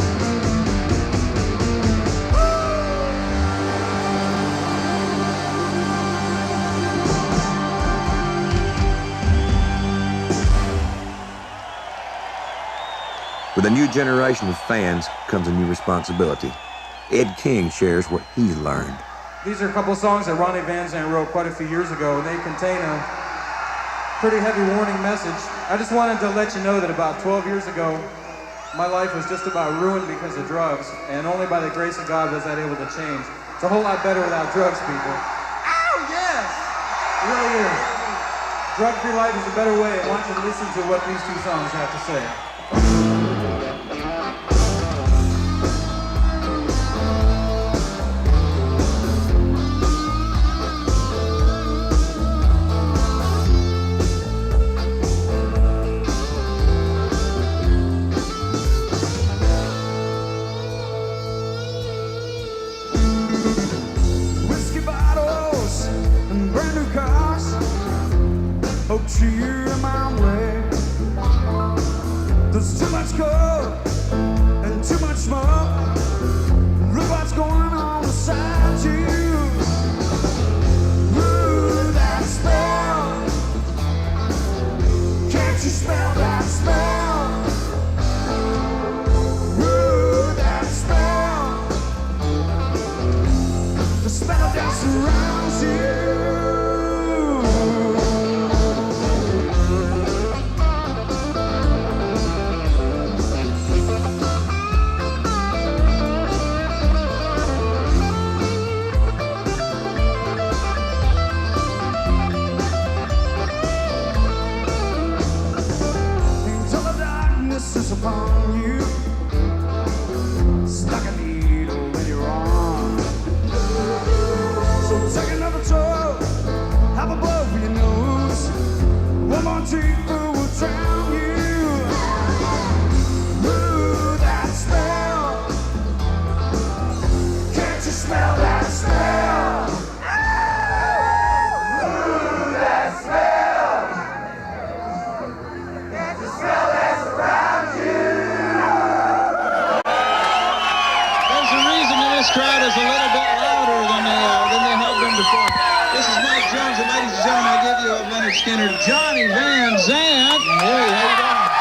With a new generation of fans comes a new responsibility. Ed King shares what he's learned. These are a couple of songs that Ronnie Van Zant wrote quite a few years ago, and they contain a pretty heavy warning message. I just wanted to let you know that about 12 years ago, my life was just about ruined because of drugs, and only by the grace of God was that able to change. It's a whole lot better without drugs, people. Oh, yes! It really is. Drug-free life is a better way. I want you to listen to what these two songs have to say. Cheer my way. There's too much coke and too much smoke. Look what's going on beside you. Ooh, that smell. Can't you smell that smell? Ooh, that smell. The smell that surrounds you. Upon you, stuck a needle in your arm. So take another tug, have a blow for your nose. One more teaspoon will drown you. Ooh, that smell. Can't you smell that smell? Ooh, that smell. Can't you smell that surround you? This crowd is a little bit louder than they have been before. This is Mike Jones, and ladies and gentlemen, I give you a Lynyrd Skynyrd, Johnny Van Zant. Hey, how you doing?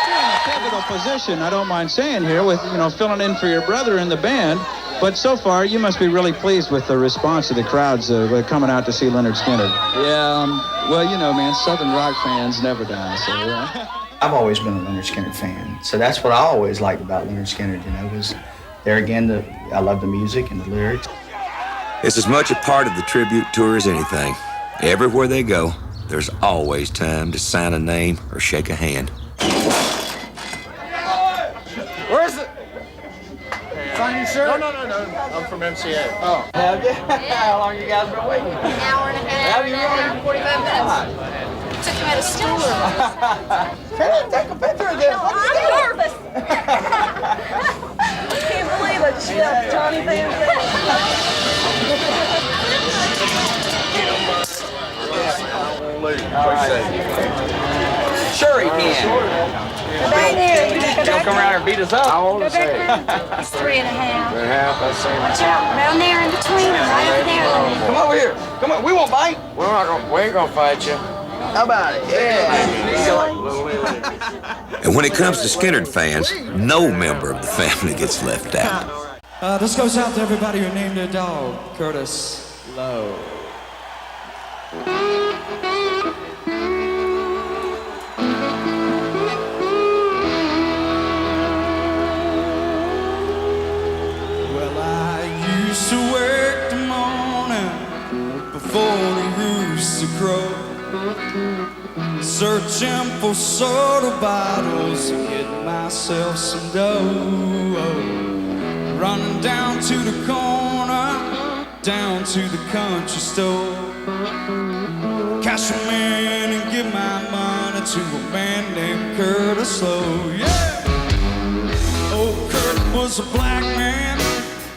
You're in a pivotal position, I don't mind saying here, with filling in for your brother in the band. But so far, you must be really pleased with the response of the crowds coming out to see Lynyrd Skynyrd. Yeah, well, you know, man, Southern rock fans never die, so yeah. I've always been a Lynyrd Skynyrd fan, so that's what I always liked about Lynyrd Skynyrd, you know, was there again, I love the music and the lyrics. It's as much a part of the tribute tour as anything. Everywhere they go, there's always time to sign a name or shake a hand. Where's the... Sign your shirt? No. I'm from MCA. Oh. Have you? How long you guys been waiting? An hour and a half. Have you really? 45 minutes. Took him at a store. Can I take a picture of this? I'm nervous. I can't believe it. Chef Johnny Van Zandt. Sure he can. Right there. You don't come around here and beat us up. How old is he? It's 3.5. 3.5, that's same. Watch out. Around there in between. Right over there. Come over here. Come on. We won't bite. We ain't gonna fight you. How about it? Yeah. And when it comes to Skynyrd fans, no member of the family gets left out. This goes out to everybody who named their dog Curtis Lowe. Well, I used to work the morning before the rooster crowed, searching for soda bottles to get myself some dough. Running down to the corner, down to the country store, cash them in and give my money to a man named Curtis Lowe. Yeah! Oh, Kurt was a black man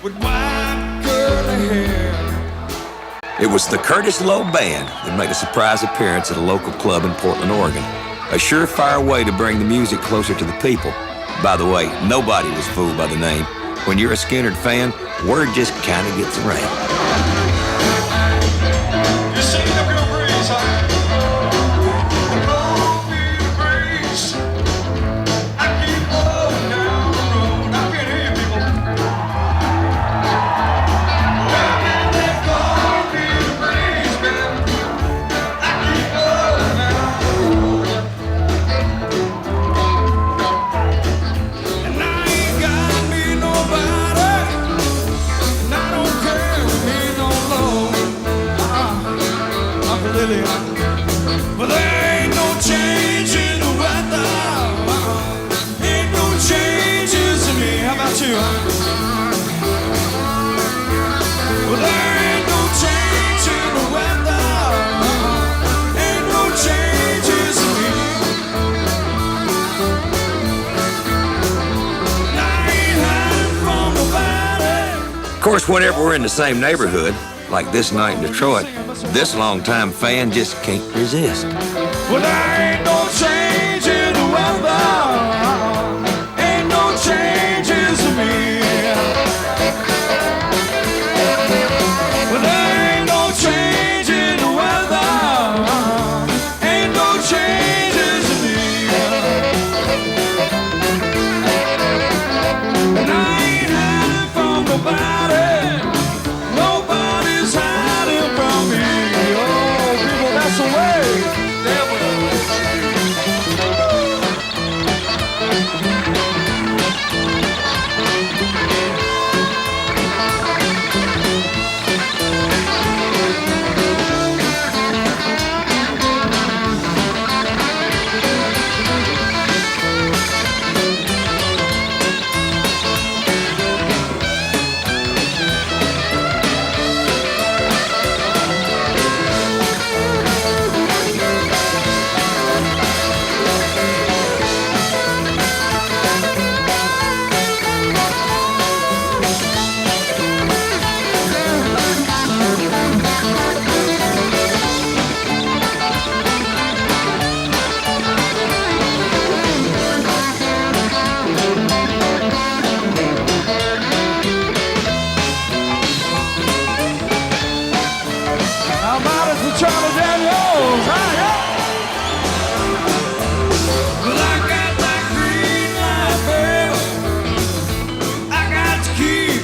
with white curly hair. It was the Curtis Lowe Band that made a surprise appearance at a local club in Portland, Oregon. A surefire way to bring the music closer to the people. By the way, nobody was fooled by the name. When you're a Skynyrd fan, word just kind of gets around. But there ain't no change in the weather. Ain't no changes in me. How about you? Well, there ain't no change in the weather. Ain't no changes in me. And I ain't hiding from nobody. Of course, whenever we're in the same neighborhood, like this night in Detroit, this longtime fan just can't resist. Well, there ain't no change in the weather. Ain't no changes in me. Well, there ain't no change in the weather. Ain't no changes in me. And I ain't hiding from nobody. Nobody's hiding from me. Oh, people, that's the way.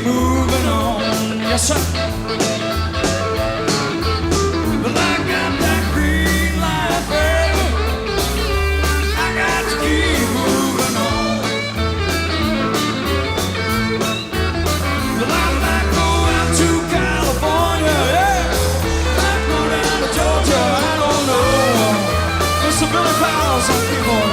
Moving on. yes sir. But I got that green light, baby. I got to keep moving on. Well, I might go out to California, yeah. Might go down to Georgia, I don't know. Mr. Billy Powell, some people.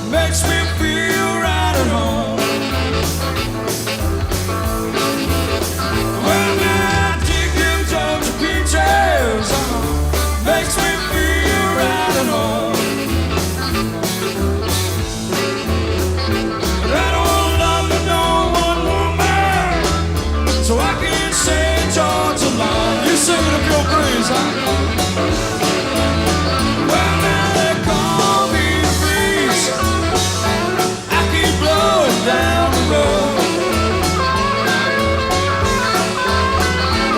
Makes me feel right at home. When I dig them Georgia peaches, makes me feel right at home. But I don't love me no one woman, so I can't say Georgia long. You sing it if you're praise, huh? Down the road.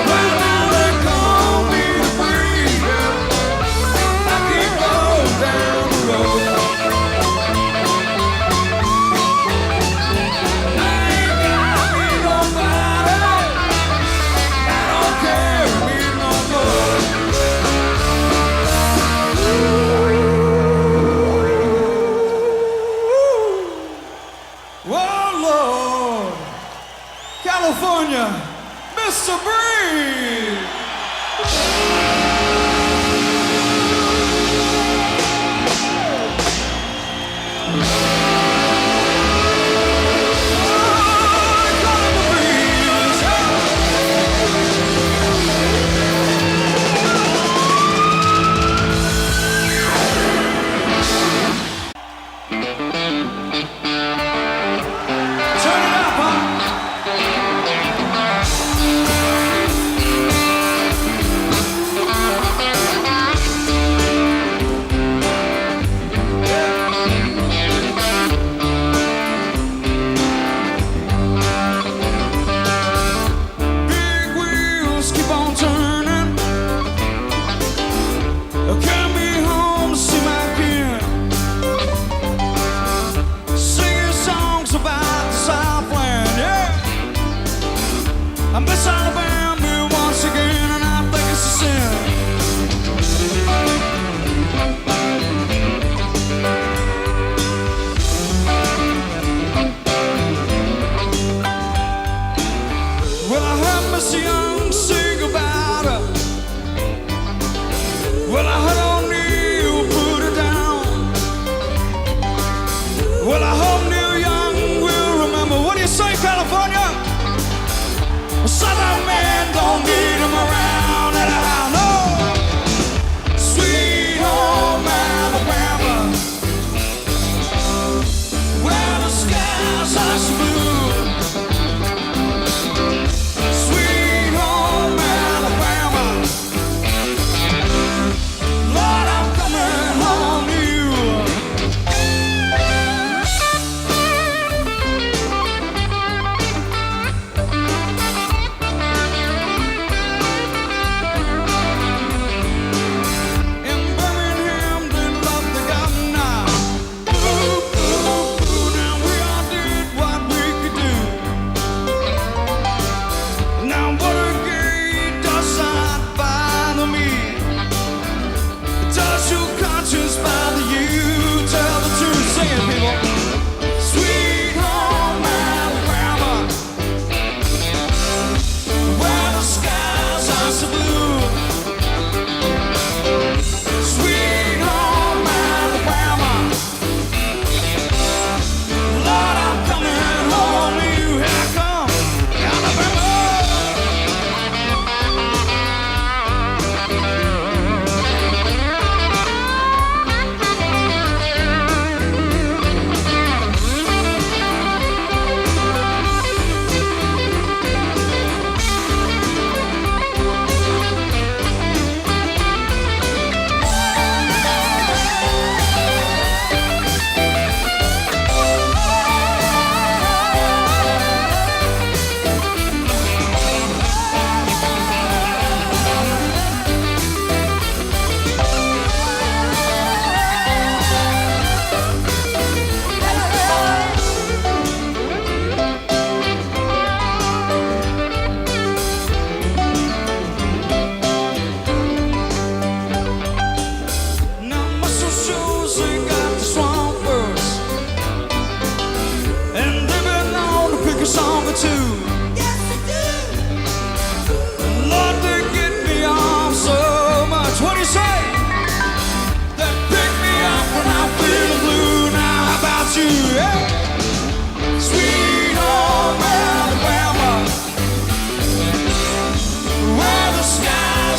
Well, now they call me the breeze. I keep going down the road. I ain't got me nobody. I don't care me no more. Whoa, Lord, California, Mr. Breeze.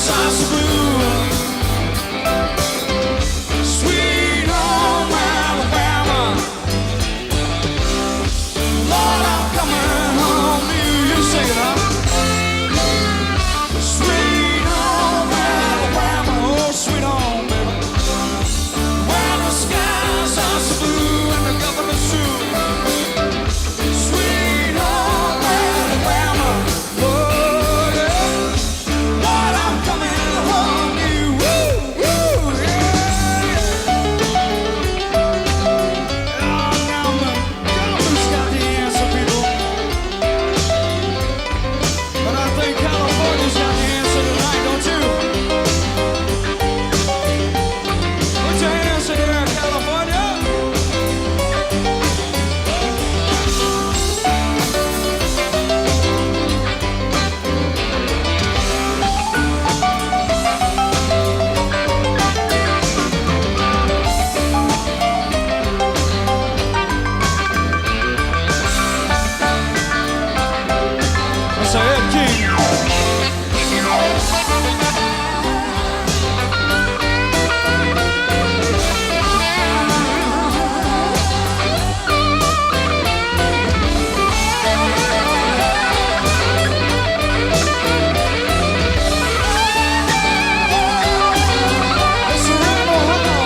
skies are so blue. Sweet home Alabama. Lord, I'm coming home to you. You sing it up. Sweet home Alabama. Oh, sweet home, baby. Well, the skies are so blue and the government's true. Sweet home Alabama. Oh, yeah. Lord, I'm coming home to you. Woo, woo, yeah. Oh, now the government's got the answer, people. But I think California's got the answer tonight, don't you? Put your hands in the air, California. That's our head king. It's around Ohio,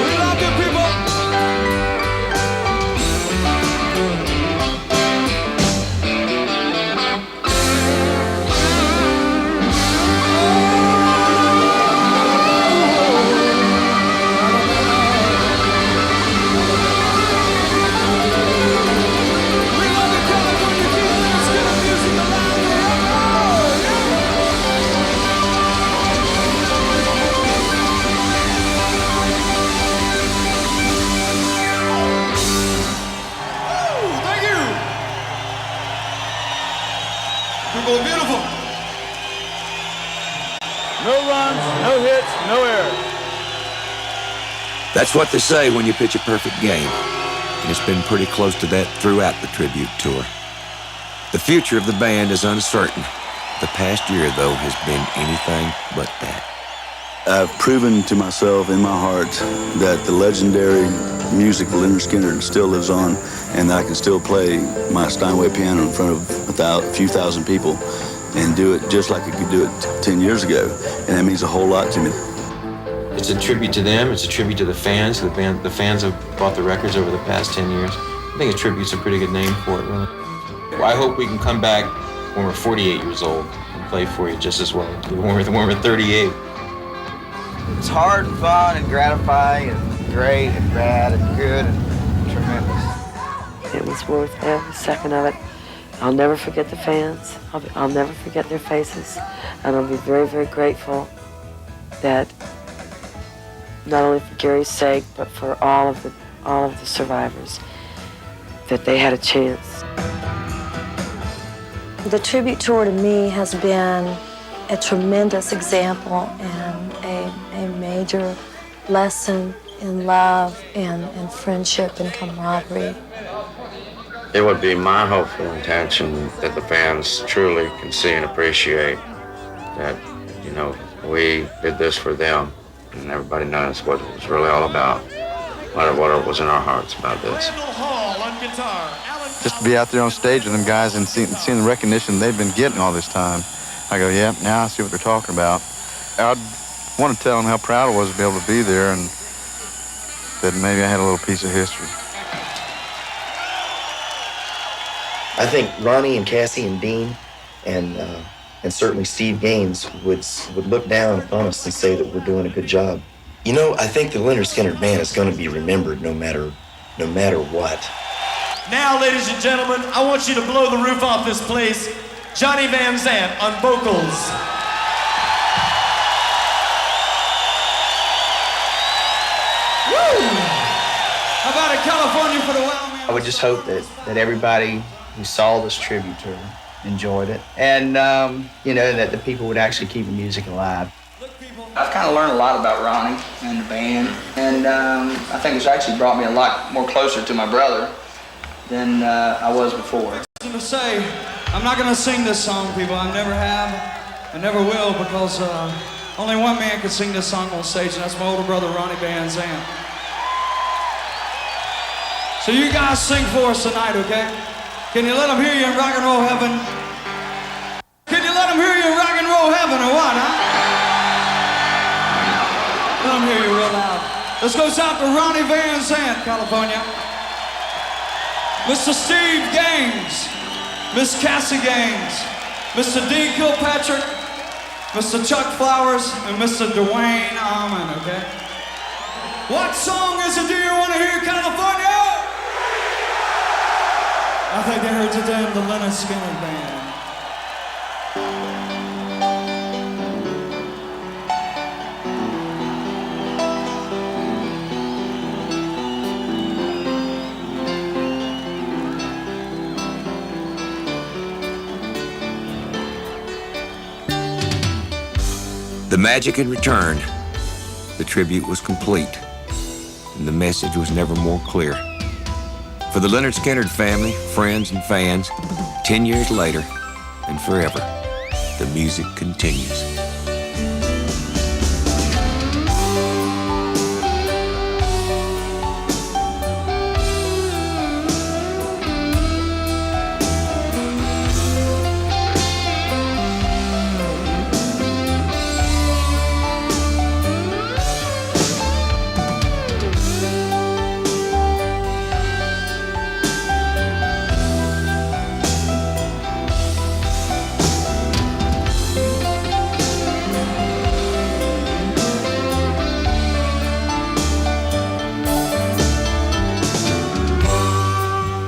We love you, people. Thank you. People are beautiful. No runs, no hits, no errors. That's what they say when you pitch a perfect game. And it's been pretty close to that throughout the tribute tour. The future of the band is uncertain. The past year, though, has been anything but that. I've proven to myself in my heart that the legendary music of Lynyrd Skynyrd still lives on, and that I can still play my Steinway piano in front of a few thousand people and do it just like I could do it 10 years ago. And that means a whole lot to me. It's a tribute to them. It's a tribute to the fans. The fans have bought the records over the past 10 years. I think a tribute's a pretty good name for it, really. I hope we can come back when we're 48 years old and play for you just as well when we're 38. It's hard and fun and gratifying and great and bad and good and tremendous. It was worth every second of it. I'll never forget the fans. I'll never forget their faces. And I'll be very, very grateful that not only for Gary's sake, but for all of the survivors, that they had a chance. The tribute tour to me has been a tremendous example and a major lesson in love and friendship and camaraderie. It would be my hopeful intention that the fans truly can see and appreciate that, you know, we did this for them, and everybody knows what it was really all about, what was in our hearts about this. Just to be out there on stage with them guys and seeing the recognition they've been getting all this time, I go, yeah, now I see what they're talking about. I'd want to tell them how proud I was to be able to be there and that maybe I had a little piece of history. I think Ronnie and Cassie and Dean and And certainly Steve Gaines would look down upon us and say that we're doing a good job. You know, I think the Lynyrd Skynyrd Band is going to be remembered no matter what. Now, ladies and gentlemen, I want you to blow the roof off this place. Johnny Van Zant on vocals. Woo! How about it, California for the wild man? I would just hope that everybody who saw this tribute tour enjoyed it, and that the people would actually keep the music alive. I've kind of learned a lot about Ronnie and the band, and I think it's actually brought me a lot more closer to my brother than I was before. I was going to say, I'm not going to sing this song, people. I never have, I never will, because only one man could sing this song on stage, and that's my older brother, Ronnie Van Zant. So you guys sing for us tonight, okay? Can you let them hear you in rock and roll heaven? Can you let them hear you in rock and roll heaven or what, huh? Let them hear you real loud. This goes out to Ronnie Van Zant, California. Mr. Steve Gaines, Miss Cassie Gaines, Mr. Dean Kilpatrick, Mr. Chuck Flowers, and Mr. Dwayne Allman, okay? What song is it do you want to hear, California? I think they heard today in the Lynyrd Skynyrd Band. The magic had returned. The tribute was complete, and the message was never more clear. For the Lynyrd Skynyrd family, friends, and fans, 10 years later and forever, the music continues.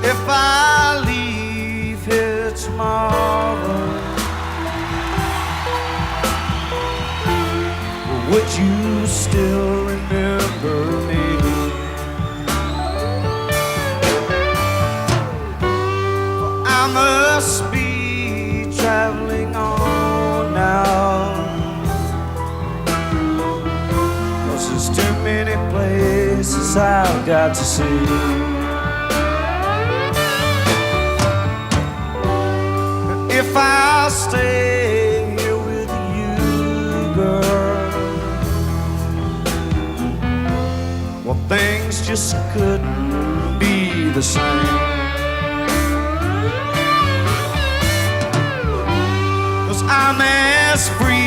If I leave here tomorrow, would you still remember me? For I must be traveling on now, 'cause there's too many places I've got to see. If I stay here with you, girl, well, things just couldn't be the same. 'Cause I'm as free